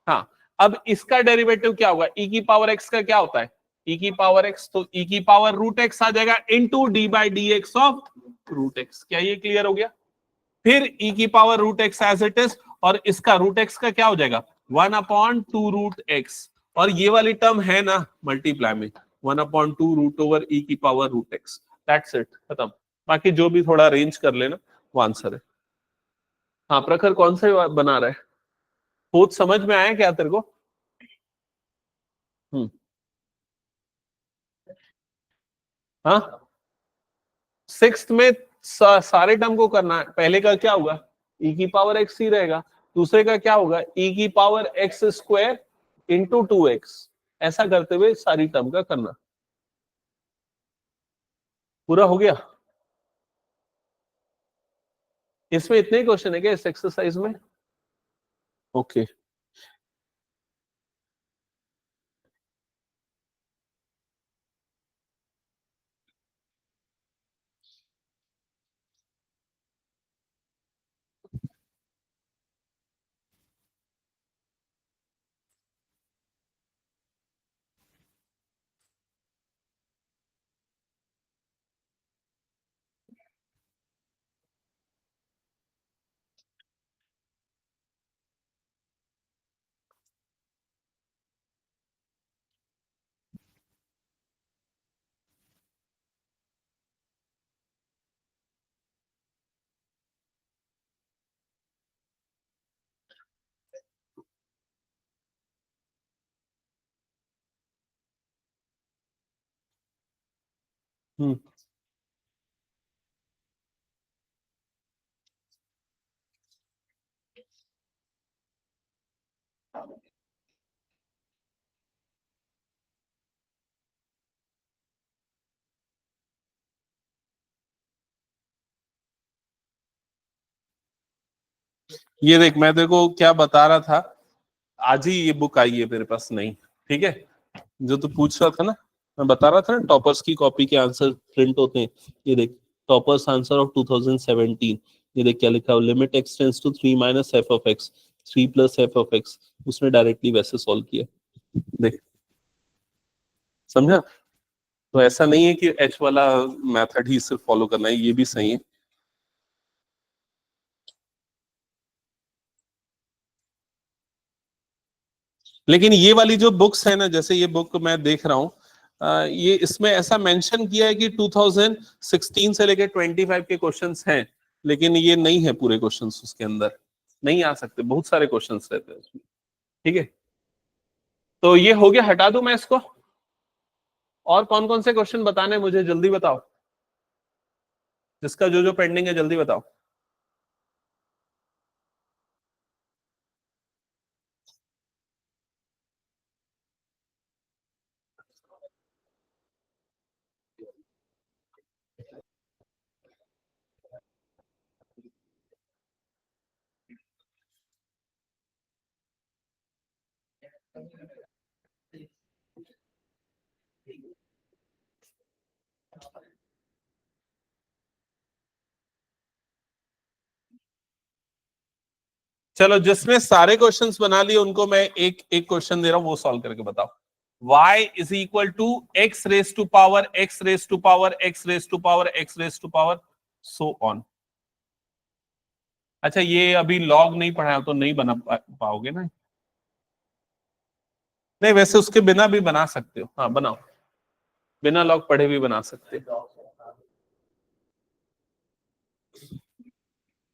हाँ, अब इसका डेरिवेटिव क्या होगा? e⁻x का क्या होता है? e⁻x, तो e⁻√x आ जाएगा इनटू d/dx ऑफ √x। क्या ये क्लियर हो गया? फिर e⁻√x एज इट इज, और इसका √x का क्या हो जाएगा? 1/2 √x, और ये वाली टर्म है ना मल्टीप्लाई में, 1/2 √e⁻√x। दैट्स इट, खत्म। बाकी जो भी थोड़ा अरेंज कर लेना, वो आंसर है। हाँ प्रखर कौन सा बना रहा है? 4th समझ में आया क्या तेरे को? हाँ 6th में सारे टर्म को करना है। पहले का क्या होगा? e⁻x ही रहेगा। दूसरे का क्या होगा? e⁻x² into 2x। ऐसा करते हुए सारी टर्म का करना। पूरा हो गया? इसमें इतने ही क्वेश्चन है क्या इस एक्सरसाइज में? ओके ये देख मैं तेरे को क्या बता रहा था, आज ही ये बुक आई है मेरे पास नहीं, ठीक है? जो तू पूछ रहा था ना, मैं बता रहा था ना टॉपर्स की कॉपी के आंसर प्रिंट होते हैं। ये देख, टॉपर्स आंसर ऑफ 2017। ये देख क्या लिखा है, limit x tends to 3 minus f of x 3 plus f of x. उसने डायरेक्टली वैसे सॉल्व किया, देख समझा? तो ऐसा नहीं है कि एच वाला मेथड ही सिर्फ फॉलो करना है, ये भी सही है। लेकिन ये वाली जो बुक्स है ना, जैसे ये बुक मैं देख रहा हूँ, ये इसमें ऐसा मेंशन किया है कि 2016 से लेके 25 के क्वेश्चंस हैं, लेकिन ये नहीं है पूरे क्वेश्चंस उसके अंदर, नहीं आ सकते, बहुत सारे क्वेश्चंस रहते हैं उसमें, ठीक है? तो ये हो गया, हटा दूं मैं इसको? और कौन कौन से क्वेश्चन बताने हैं मुझे, जल्दी बताओ, जिसका जो जो पेंडिंग है जल्दी बताओ। चलो, जिसने सारे क्वेश्चंस बना लिए उनको मैं एक एक क्वेश्चन दे रहा हूं, वो सॉल्व करके बताओ। y is equal to x raise to power x raise to power x raise to power x raise to power so on. अच्छा, ये अभी लॉग नहीं पढ़ाया तो नहीं बना पाओगे ना? नहीं, वैसे उसके बिना भी बना सकते हो, हाँ बनाओ, बिना लॉग पढ़े भी बना सकते हो।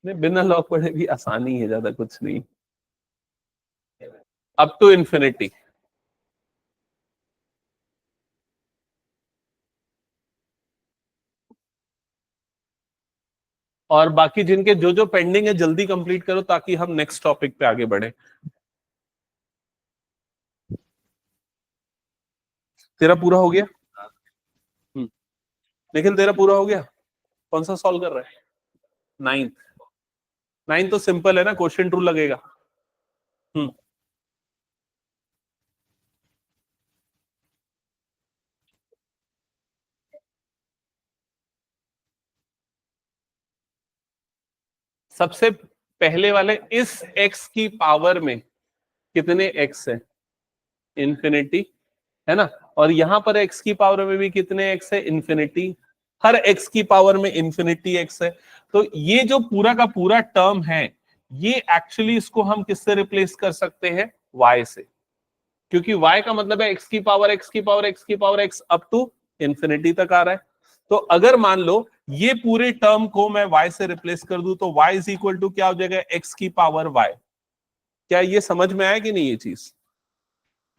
नहीं, बिना लॉग पढ़े भी आसानी है, ज्यादा कुछ नहीं। Up to infinity. और बाकी जिनके जो जो पेंडिंग है जल्दी कंप्लीट करो, ताकि हम नेक्स्ट टॉपिक पे आगे बढ़े। तेरा पूरा हो गया? निखिल तेरा पूरा हो गया? कौन सा सॉल्व कर रहा है? नाइन्थ। नाइन्थ तो सिंपल है ना, क्वेश्चन ट्रू लगेगा। हम्म सबसे पहले वाले, इस x की पावर में कितने x है? इन्फिनिटी, है ना? और यहां पर x की पावर में भी कितने x है? इन्फिनिटी। हर x की पावर में इन्फिनिटी x है। तो ये जो पूरा का पूरा टर्म है, ये एक्चुअली इसको हम किससे रिप्लेस कर सकते हैं? y से, क्योंकि y का मतलब है x की पावर x की पावर x की power x up to infinity तक आ रहा है। तो अगर मान लो ये पूरे टर्म को मैं y से रिप्लेस कर दूं, तो y इज इक्वल टू क्या हो जाएगा? x की पावर y। क्या ये समझ में आया कि नहीं ये चीज?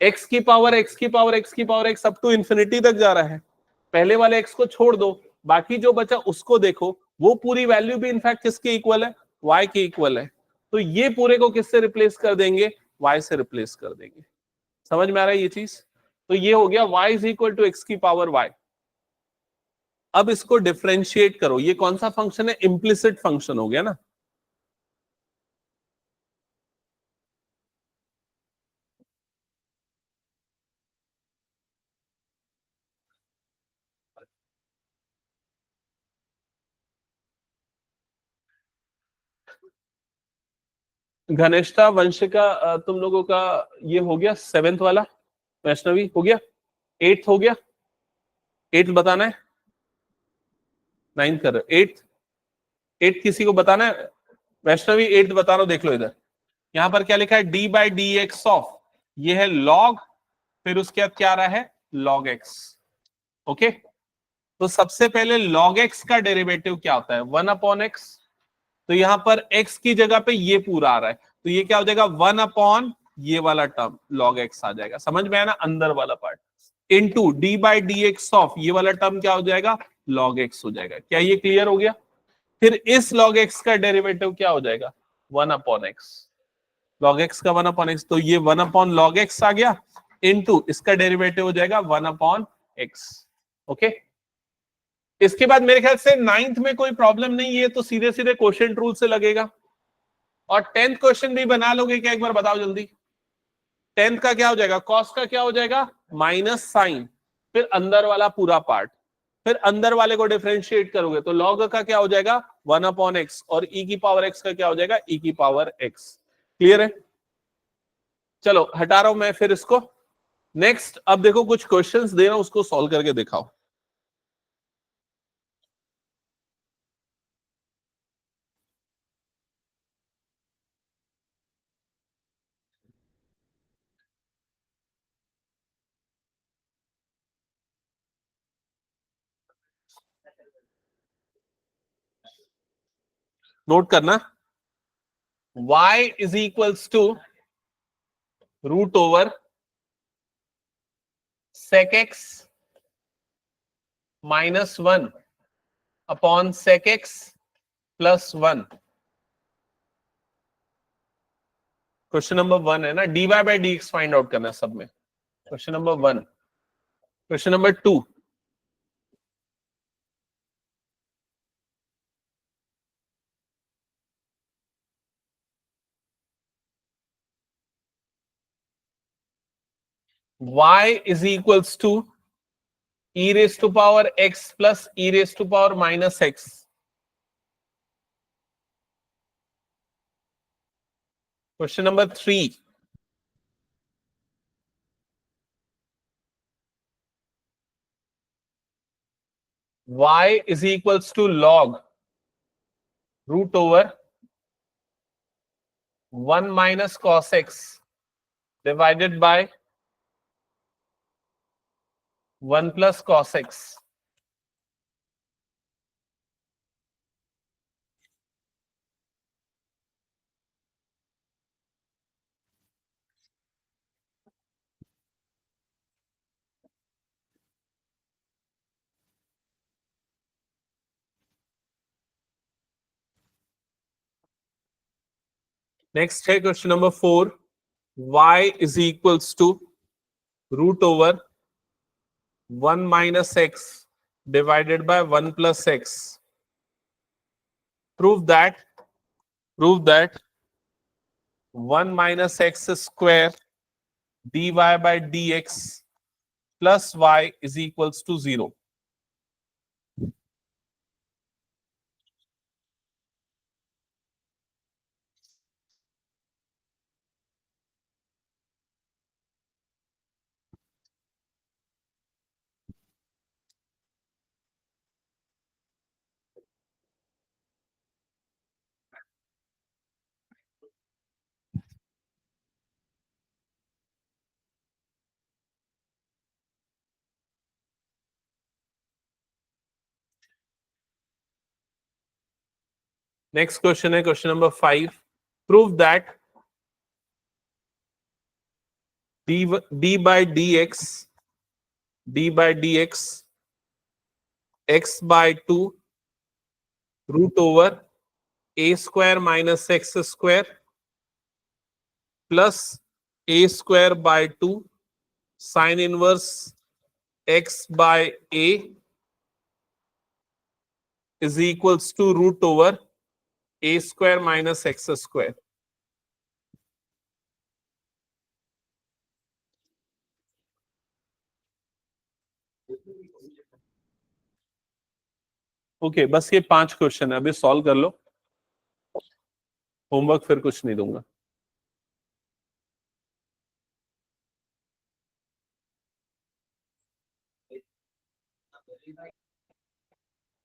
x की पावर x की पावर x की power x up to infinity तक जा रहा है। पहले वाले x को छोड़ दो, बाकी जो बचा उसको देखो, वो पूरी वैल्यू भी इनफैक्ट किसके इक्वल है? y के इक्वल है। तो ये पूरे को किससे रिप्लेस कर देंगे? y से रिप्लेस कर देंगे। समझ में आ रहा है ये चीज? तो ये हो गया y is equal to x की पावर y। अब इसको डिफरेंशिएट करो, ये कौन सा फंक्शन है, इम्प्लिसिट फंक्शन हो गया ना। घनिष्ठा वंशिका तुम लोगों का ये हो गया 7th वाला, वैष्णवी हो गया, 8th हो गया, 8th बताना है, 9th कर रहे, 8th किसी को बताना है, वैष्णवी 8th बता रहा हूं, देख लो इधर, यहां पर क्या लिखा है, d by d x of, ये है लॉग, फिर उसके बाद क्या रहा है, लॉग एक्स। ओके, तो सबसे पहले लॉग एक्स का डेरिवेटिव क्या होता है, 1/x। तो यहां पर x की जगह पे ये पूरा आ रहा है, तो ये क्या हो जाएगा, 1/ ये वाला टर्म लॉग एक्स आ जाएगा, समझ में आया ना, अंदर वाला part, into D by d x of ये वाला टर्म क्या हो जाएगा, लॉग एक्स हो जाएगा। क्या ये क्लियर हो गया? फिर इस लॉग एक्स का डेरिवेटिव क्या हो जाएगा, 1/x, लॉग एक्स का 1/x, तो ये 1/log x आ गया, इनटू इसका डेरिवेटिव हो जाएगा 1/x। ओके, इसके बाद मेरे ख्याल से 9th में कोई प्रॉब्लम नहीं है, तो सीधे सीधे क्वोशिएंट रूल से लगेगा। और 10th क्वेश्चन भी बना लोगे क्या, एक बार बताओ जल्दी। 10th का क्या हो जाएगा, कॉस का क्या हो जाएगा, माइनस साइन, फिर अंदर वाला पूरा पार्ट, फिर अंदर वाले को डिफरेंशिएट करोगे तो लॉग का क्या हो जाएगा 1/x, और e की पावर x का क्या हो जाएगा e की पावर x। क्लियर है? चलो हटा रहा हूं मैं फिर इसको। नेक्स्ट अब देखो कुछ क्वेश्चंस दे रहा हूं, उसको सॉल्व करके दिखाओ। नोट करना, y is equals to root over sec x minus 1 upon sec x plus 1। Question number 1 है ना, dy by d x find out करना है सब में। Question number 1। Question number 2, y is equals to e raised to power x plus e raised to power minus x। Question number 3, y is equals to log root over 1 minus cos x divided by 1 plus cos x। Next है question number 4, y is equals to root over 1 minus x divided by 1 plus x। prove that 1 minus x square dy by dx plus y is equals to 0। Next question है question number 5, prove that d by dx x by 2 root over a square minus x square plus a square by 2 sine inverse x by a is equals to root over a square minus x square. Okay, बस ये 5 क्वेश्चन है, अभी सॉल्व कर लो, होमवर्क फिर कुछ नहीं दूंगा।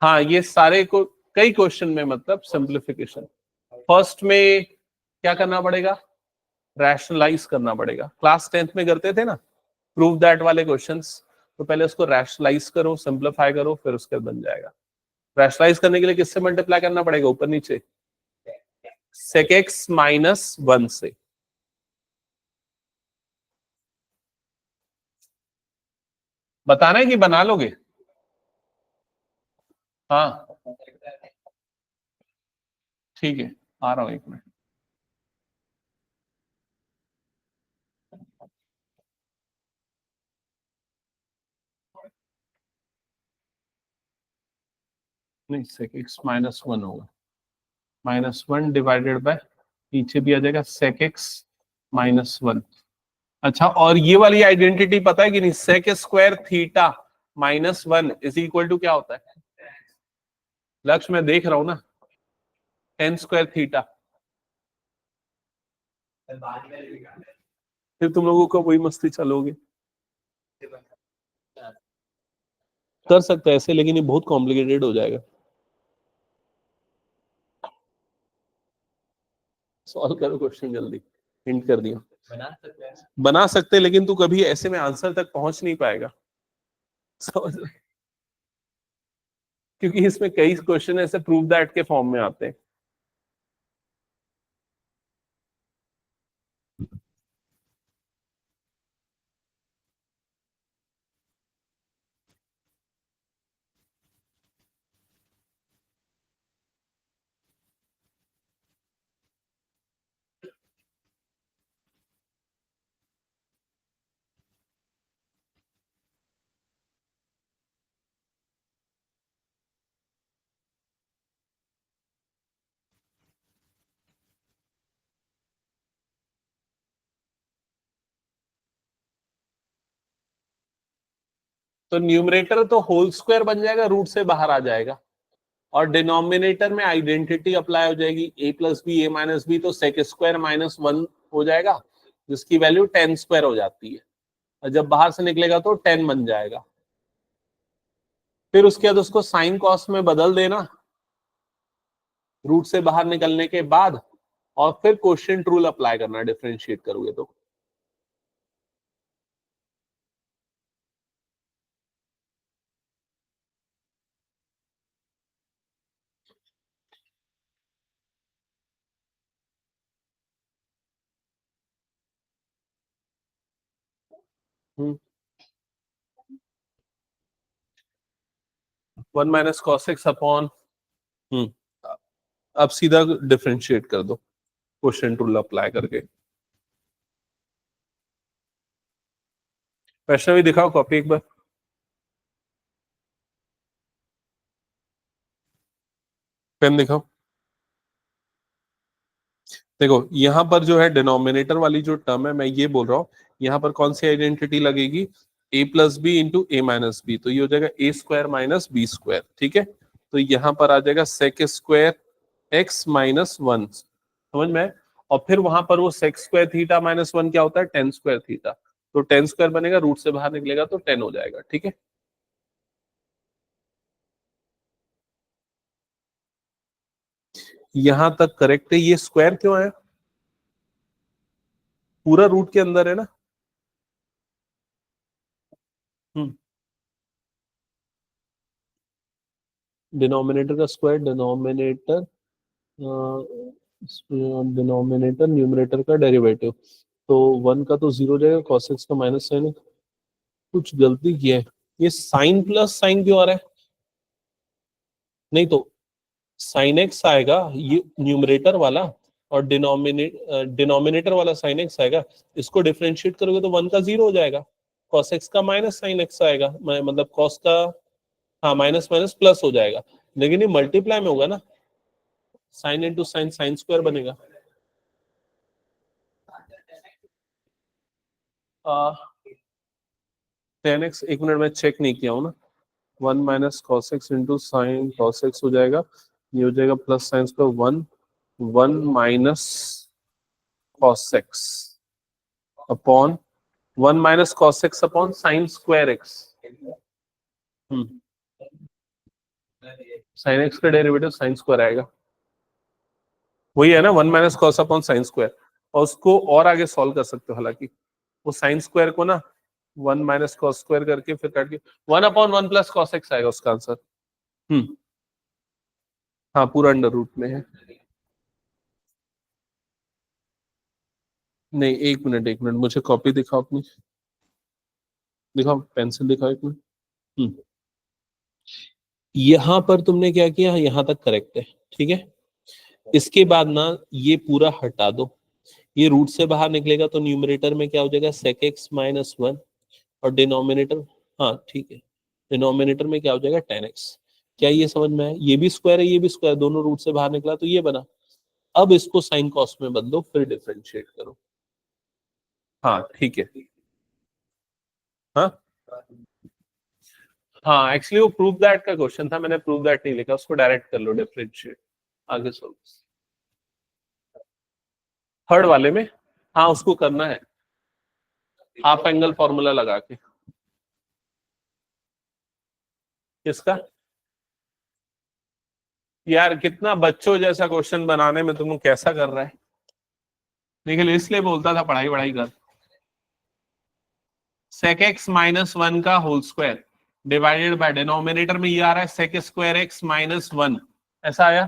हाँ, ये सारे को कई क्वेश्चन में मतलब सिंप्लीफिकेशन। फर्स्ट में क्या करना पड़ेगा, रैशनलाइज करना पड़ेगा। क्लास 10th में करते थे ना प्रूव दैट वाले क्वेश्चंस, तो पहले उसको रैशनलाइज करो, सिंप्लीफाई करो, फिर उसके बाद बन जाएगा। रैशनलाइज करने के लिए किससे मल्टीप्लाई करना पड़ेगा, ऊपर नीचे, sec x माइनस 1 से। बताना है कि बना लोगे? हाँ ठीक है, आ रहा हूं 1 मिनट। नहीं, sec x माइनस 1 होगा, -1 डिवाइडेड बाय, पीछे भी आ जाएगा sec x माइनस 1। अच्छा, और ये वाली आइडेंटिटी पता है कि नहीं, sec square theta minus 1 is equal to क्या होता है? लक्ष्य मैं देख रहा हूं ना, tan स्क्वायर थीटा। फिर तुम लोगों को वही मस्ती चलोगे। कर सकते हैं ऐसे, लेकिन ये बहुत कॉम्प्लिकेटेड हो जाएगा। सॉल्व करो क्वेश्चन जल्दी, हिंट कर दिया। बना सकते हैं, लेकिन तू कभी ऐसे में आंसर तक पहुंच नहीं पाएगा, समझ रहे? क्योंकि इसमें कई क्वेश्चन ऐसे प्रूव दैट के फॉर्म में आते हैं। तो न्यूमरेटर तो होल स्क्वायर बन जाएगा, रूट से बाहर आ जाएगा, और डिनोमिनेटर में आइडेंटिटी अप्लाई हो जाएगी, a plus b a minus b, तो सेक स्क्वायर माइनस 1 हो जाएगा, जिसकी वैल्यू 10 स्क्वायर हो जाती है, और जब बाहर से निकलेगा तो 10 बन जाएगा। फिर उसके बाद उसको साइन कॉस में बदल देना रूट से बाहर निकलने के बाद, और फिर क्वोशिएंट रूल अप्लाई करना, डिफरेंशिएट करोगे तो। हम्म, 1 माइनस कॉस एक्स अपॉन, अब सीधा डिफरेंशिएट कर दो क्वोशिएंट रूल अप्लाई करके। वैष्णवी दिखाओ कॉपी एक बार, पेन दिखाओ। देखो यहां पर जो है डिनोमिनेटर वाली जो टर्म है, मैं ये बोल रहा हूं, यहां पर कौन सी आइडेंटिटी लगेगी, a plus b into a minus b, तो ये हो जाएगा a square minus b square, ठीक है। तो यहां पर आ जाएगा सेक स्क्वायर एक्स माइनस 1, समझ में? और फिर वहां पर वो सेक स्क्वायर थीटा माइनस 1 क्या होता है, टेन स्क्वायर थीटा, तो टेन स्क्वायर बनेगा, रूट से बाहर निकलेगा तो 10 हो जाएगा, ठीक है। यहां तक करेक्ट है। ये स्क्वायर क्यों है, पूरा रूट के अंदर है ना। डिनोमिनेटर का स्क्वायर, डिनोमिनेटर डिनोमिनेटर न्यूमरेटर का डेरिवेटिव, तो 1 का तो 0 हो जाएगा, cos x का माइनस साइन है। कुछ गलती की है, ये साइन प्लस साइन क्यों आ रहा है? नहीं तो साइन एक्स आएगा ये न्यूमरेटर वाला, और डिनोमिनेटर वाला साइन एक्स आएगा, इसको डिफरेंशिएट करोगे तो 1 का 0 हो जाएगा। cos x का माइनस साइन x आएगा, मतलब cos का, हाँ माइनस माइनस प्लस हो जाएगा, लेकिन ये मल्टीप्लाई में होगा ना, sine into sine sine square बनेगा। टेन एक्स, एक मिनट में चेक नहीं किया हूँ ना, 1 - cos x इंटू साइन cos x हो जाएगा, ये हो जाएगा plus sine square 1 cos x upon 1 - cos x upon sine square x। Sine x का डेरिवेटिव साइन स्क्वायर आएगा, वही है ना 1 - cos अपॉन साइन स्क्वायर, और उसको और आगे सॉल्व कर सकते हो, हालांकि वो साइन स्क्वायर को ना 1 - cos स्क्वायर करके फिर काट के 1/1 प्लस cos x आएगा उसका आंसर। हाँ पूरा अंडर रूट में है। नहीं एक मिनट मुझे कॉपी दिखाओ अपनी, दिखाओ पेंसिल दिखाओ एक मिनट। यहां पर तुमने क्या किया, यहां तक करेक्ट है, ठीक है। इसके बाद ना ये पूरा हटा दो, ये रूट से बाहर निकलेगा तो न्यूमरेटर में क्या हो जाएगा sec x - 1, और डिनोमिनेटर, हाँ ठीक है, डिनोमिनेटर में क्या हो जाएगा tan x। क्या ये समझ में आया, ये भी स्क्वायर है ये भी स्क्वायर, दोनों रूट से बाहर निकला तो ये बना। अब इसको साइन कॉस में बदलो फिर डिफरेंशिएट करो। हाँ ठीक है। हाँ हाँ एक्चुअली वो प्रूव दैट का क्वेश्चन था, मैंने प्रूव दैट नहीं लिखा, उसको डायरेक्ट कर लो डिफरेंशिएट, आगे सॉल्व। थर्ड वाले में, हाँ उसको करना है हाफ एंगल फॉर्मूला लगा के। किसका? यार कितना बच्चों जैसा क्वेश्चन बनाने में तुम कैसा कर रहा है, लेकिन इसलिए बोलता था पढ़ाई वढ़ाई कर। sec x - 1 का whole square divided by, denominator में ये आ रहा है sec स्क्वायर x - 1, ऐसा आया।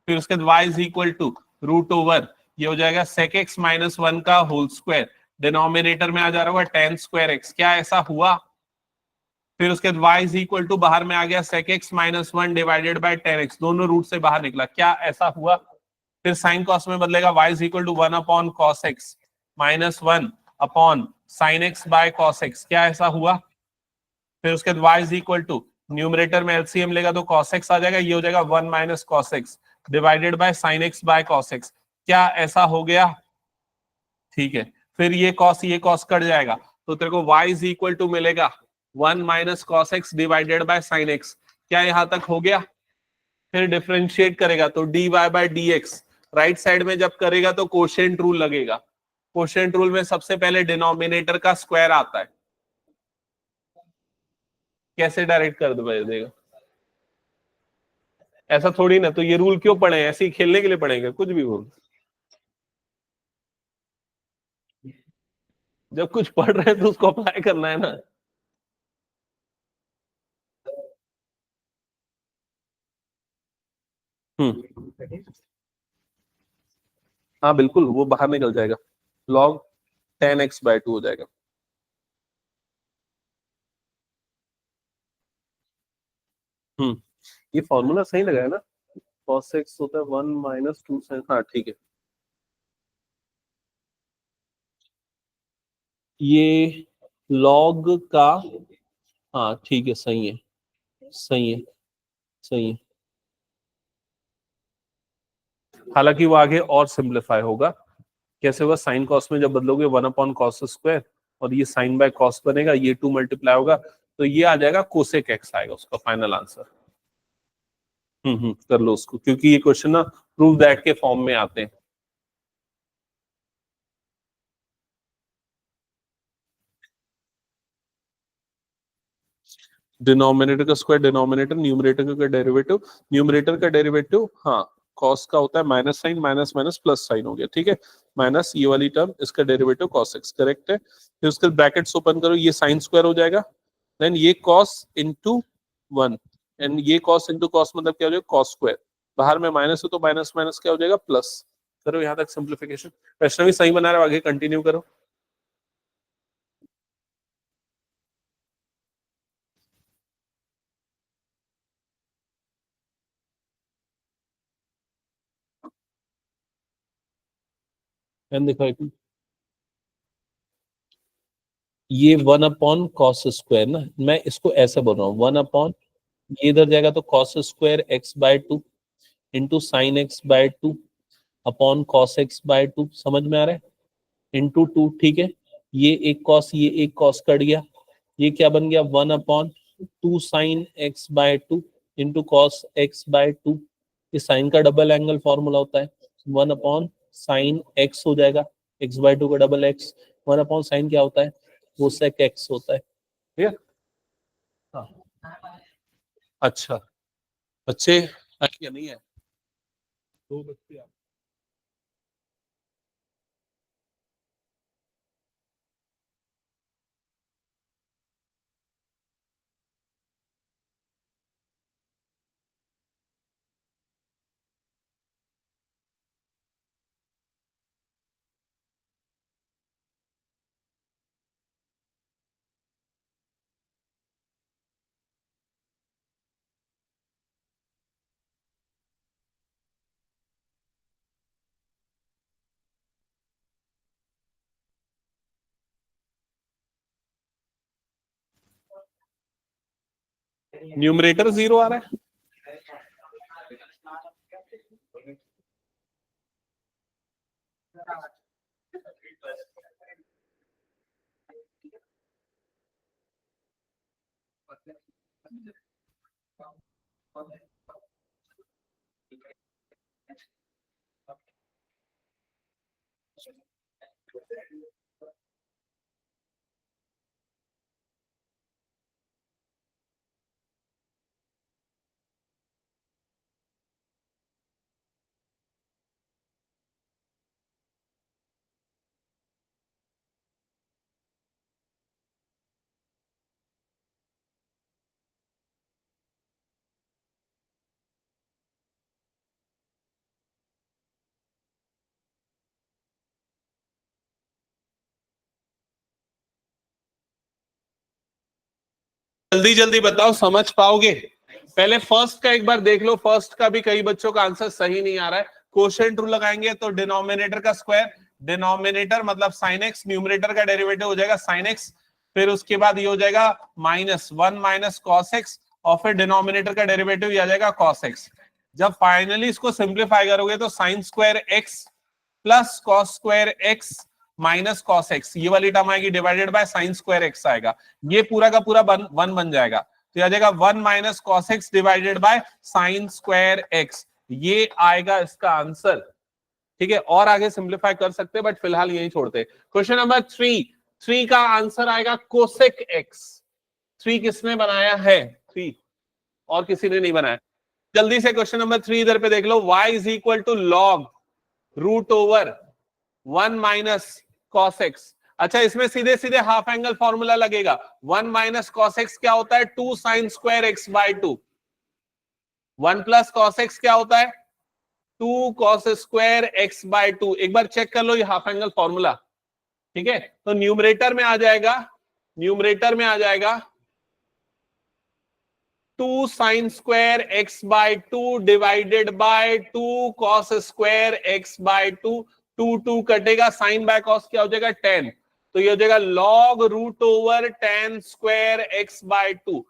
फिर उसके बाद y is equal to root over, ये हो जाएगा sec x - 1 का होल स्क्वायर, डिनोमिनेटर में आ जा रहा है tan स्क्वायर x, क्या ऐसा हुआ? फिर उसके बाद y इज इक्वल टू, बाहर में आ गया sec x - 1 divided by tan x, दोनों रूट से बाहर निकला, क्या ऐसा हुआ? फिर साइन कॉस में बदलेगा, y is equal to 1/cos x -1 upon sine x by cos x, क्या ऐसा हुआ? फिर उसके बाद y is equal to, numerator में एलसीएम लेगा तो cos x आ जाएगा, ये हो जाएगा 1 - cos x divided by sine x by cos x, क्या ऐसा हो गया? ठीक है, फिर ये cos कट जाएगा, तो तेरे को y इज इक्वल टू मिलेगा 1 - cos x divided by sign x, क्या यहां तक हो गया? फिर डिफरेंशिएट करेगा तो dy by dx, right side में जब करेगा तो कोशेंट रूल लगेगा, कोशेंट रूल में सबसे पहले डिनोमिनेटर का स्क्वायर आता है, कैसे डायरेक्ट कर देगा? ऐसा थोड़ी ना, तो ये रूल क्यों पढ़े, ऐसे ही खेलने के लिए पढ़ेंगे, कुछ भी बोल। जब कुछ पढ़ रहे हैं तो उसको अप्लाई करना है ना। हम्म, हाँ बिल्कुल वो बाहर निकल जाएगा, log tan x/2 हो जाएगा। हम्म, ये फॉर्मूला सही लगा है ना, cos x होता है 1 - 2 sin, हाँ ठीक है। ये log का, हाँ ठीक है सही है, सही है, सही है। हालांकि वो आगे और सिंप्लीफाई होगा, कैसे होगा, साइन कॉस में जब बदलोगे 1/cos स्क्वायर, और ये साइन बाय कॉस बनेगा, ये 2 मल्टीप्लाई होगा, तो ये आ जाएगा कोसेक एक्स आएगा उसका फाइनल आंसर। कर लो उसको, क्योंकि ये क्वेश्चन ना प्रूव दैट के फॉर्म में आते हैं। डिनोमिनेटर का स्क्वायर, डिनोमिनेटर, न्यूमरेटर का डेरिवेटिव, न्यूमरेटर का डेरिवेटिव, हाँ कॉस का होता है minus sine, minus minus plus sine हो गया, ठीक है, माइनस ये वाली टर्म, इसका डेरिवेटिव कॉस एक्स, करेक्ट है। फिर उसके ब्रैकेट्स ओपन करो, ये साइन स्क्वायर हो जाएगा, देन ये कॉस इंटू 1, एंड ये कॉस इंटू कॉस मतलब क्या हो जाएगा कॉस स्क्वायर, बाहर में माइनस हो तो माइनस माइनस क्या हो जाएगा प्लस। करो यहाँ तक सिंप्लीफिकेशन, प्रश्न भी सही बना रहे हो, आगे कंटिन्यू करो। एंड देखो एक ये 1/cos² ना, मैं इसको ऐसे बोल रहा हूँ 1 ये इधर जाएगा तो cos² x/2 into sine x/2 upon cos x/2, समझ में आ रहा है, इंटू 2, ठीक है। ये एक cos, ये एक cos कट गया, ये क्या बन गया 1/2 sign x/2 into cos x/2। ये साइन का डबल एंगल फॉर्मूला होता है, 1/sin x हो जाएगा, x/2 का डबल x, 1/sin क्या होता है, वो sec x होता है। ठीक है। अच्छा बच्चे क्या नहीं है, दो बच्चे न्यूमरेटर 0 आ रहा है। जल्दी जल्दी बताओ, समझ पाओगे? पहले फर्स्ट का एक बार देख लो, फर्स्ट का भी कई बच्चों का आंसर सही नहीं आ रहा है। क्वोशिएंट रूल लगाएंगे तो डिनोमिनेटर का स्क्वायर, डिनोमिनेटर मतलब साइन एक्स, न्यूमरेटर का डेरिवेटिव हो जाएगा साइन एक्स, फिर उसके बाद ये हो जाएगा -1 - cos x, और फिर डिनोमिनेटर का डेरिवेटिव ये आ जाएगा cos x। जब फाइनली इसको सिंप्लीफाई करोगे तो sign square x plus cos square x minus cos x, ये वाली टर्म आएगी divided by sign square x आएगा, ये पूरा का पूरा वन बन जाएगा, तो आ जाएगा 1 - cos x divided by sign square x, ये आएगा इसका आंसर। ठीक है, और आगे सिंप्लीफाई कर सकते हैं बट फिलहाल यही छोड़ते हैं। क्वेश्चन नंबर 3 का आंसर आएगा कोसेक एक्स। 3 किसने बनाया है? 3 और किसी ने नहीं बनाया। जल्दी से क्वेश्चन नंबर 3 इधर पे देख लो, y is equal to log root over 1 - cos x। अच्छा, इसमें सीधे सीधे हाफ एंगल फॉर्मूला लगेगा। 1 - cos x क्या होता है? 2 sin square x/2। 1 + cos x क्या होता है? 2 cos स्क्वायर x/2। एक बार चेक कर लो ये हाफ एंगल फॉर्मूला। ठीक है, तो न्यूमरेटर में आ जाएगा, न्यूमरेटर में आ जाएगा 2 sin square x/2 divided by 2 cos square x/2। 2 कटेगा, साइन बाय कॉस क्या हो जाएगा? 10, तो ये हो जाएगा log root over 10 square x/2।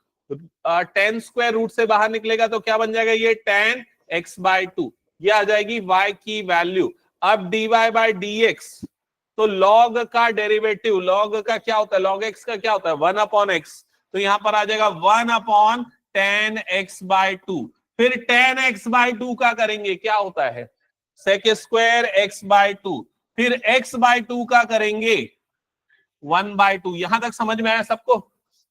10 square root से बाहर निकलेगा तो क्या बन जाएगा? ये 10 x/2, ये आ जाएगी y की वैल्यू। अब dy बाय dx, तो लॉग का डेरिवेटिव, लॉग का क्या होता है? लॉग x का क्या होता है? 1/x, तो यहां पर आ जाएगा 1/10x/2। फिर 10x/2 का करेंगे, क्या होता है? Sec square x/2। फिर x/2 का करेंगे 1/2। यहां तक समझ में आया सबको?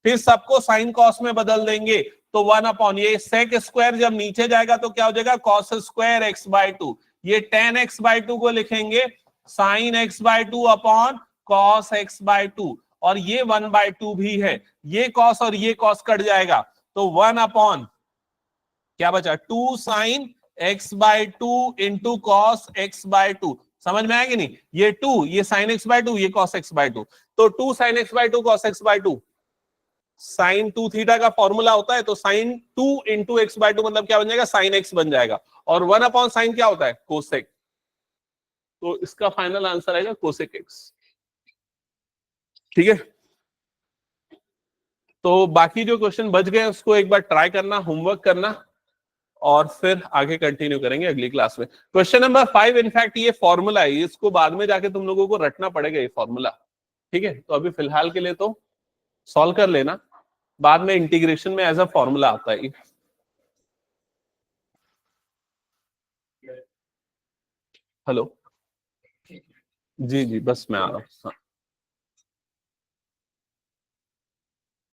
फिर सबको साइन कॉस में बदल देंगे तो 1 ये सेक स्क्वायर जब नीचे जाएगा तो क्या हो जाएगा? Cos square x/2। ये 10x/2 को लिखेंगे sign x/2 upon cos x/2, और ये 1/2 भी है, ये कॉस और ये कॉस कट जाएगा तो 1 क्या बचा? 2 sine x/2 into cos x/2। समझ में आया कि नहीं? ये 2, ये साइन x/2, ये कॉस x/2, तो 2 sine x/2 cos x/2, sine 2 theta का फॉर्मूला होता है, तो साइन 2 इंटू x/2 मतलब क्या बन जाएगा? साइन x बन जाएगा, और 1/sin क्या होता है? कोसेक, तो इसका फाइनल आंसर आएगा कोसेक एक्स। ठीक है, तो बाकी जो क्वेश्चन बच गए उसको एक बार ट्राई करना, होमवर्क करना, और फिर आगे कंटिन्यू करेंगे अगली क्लास में। क्वेश्चन नंबर 5 इनफैक्ट ये फॉर्मूला है, इसको बाद में जाके तुम लोगों को रटना पड़ेगा ये फॉर्मूला, ठीक है। तो अभी फिलहाल के लिए तो सॉल्व कर लेना, बाद में इंटीग्रेशन में एज अ फॉर्मूला आता है। हेलो, जी जी, बस मैं आ रहा हूँ।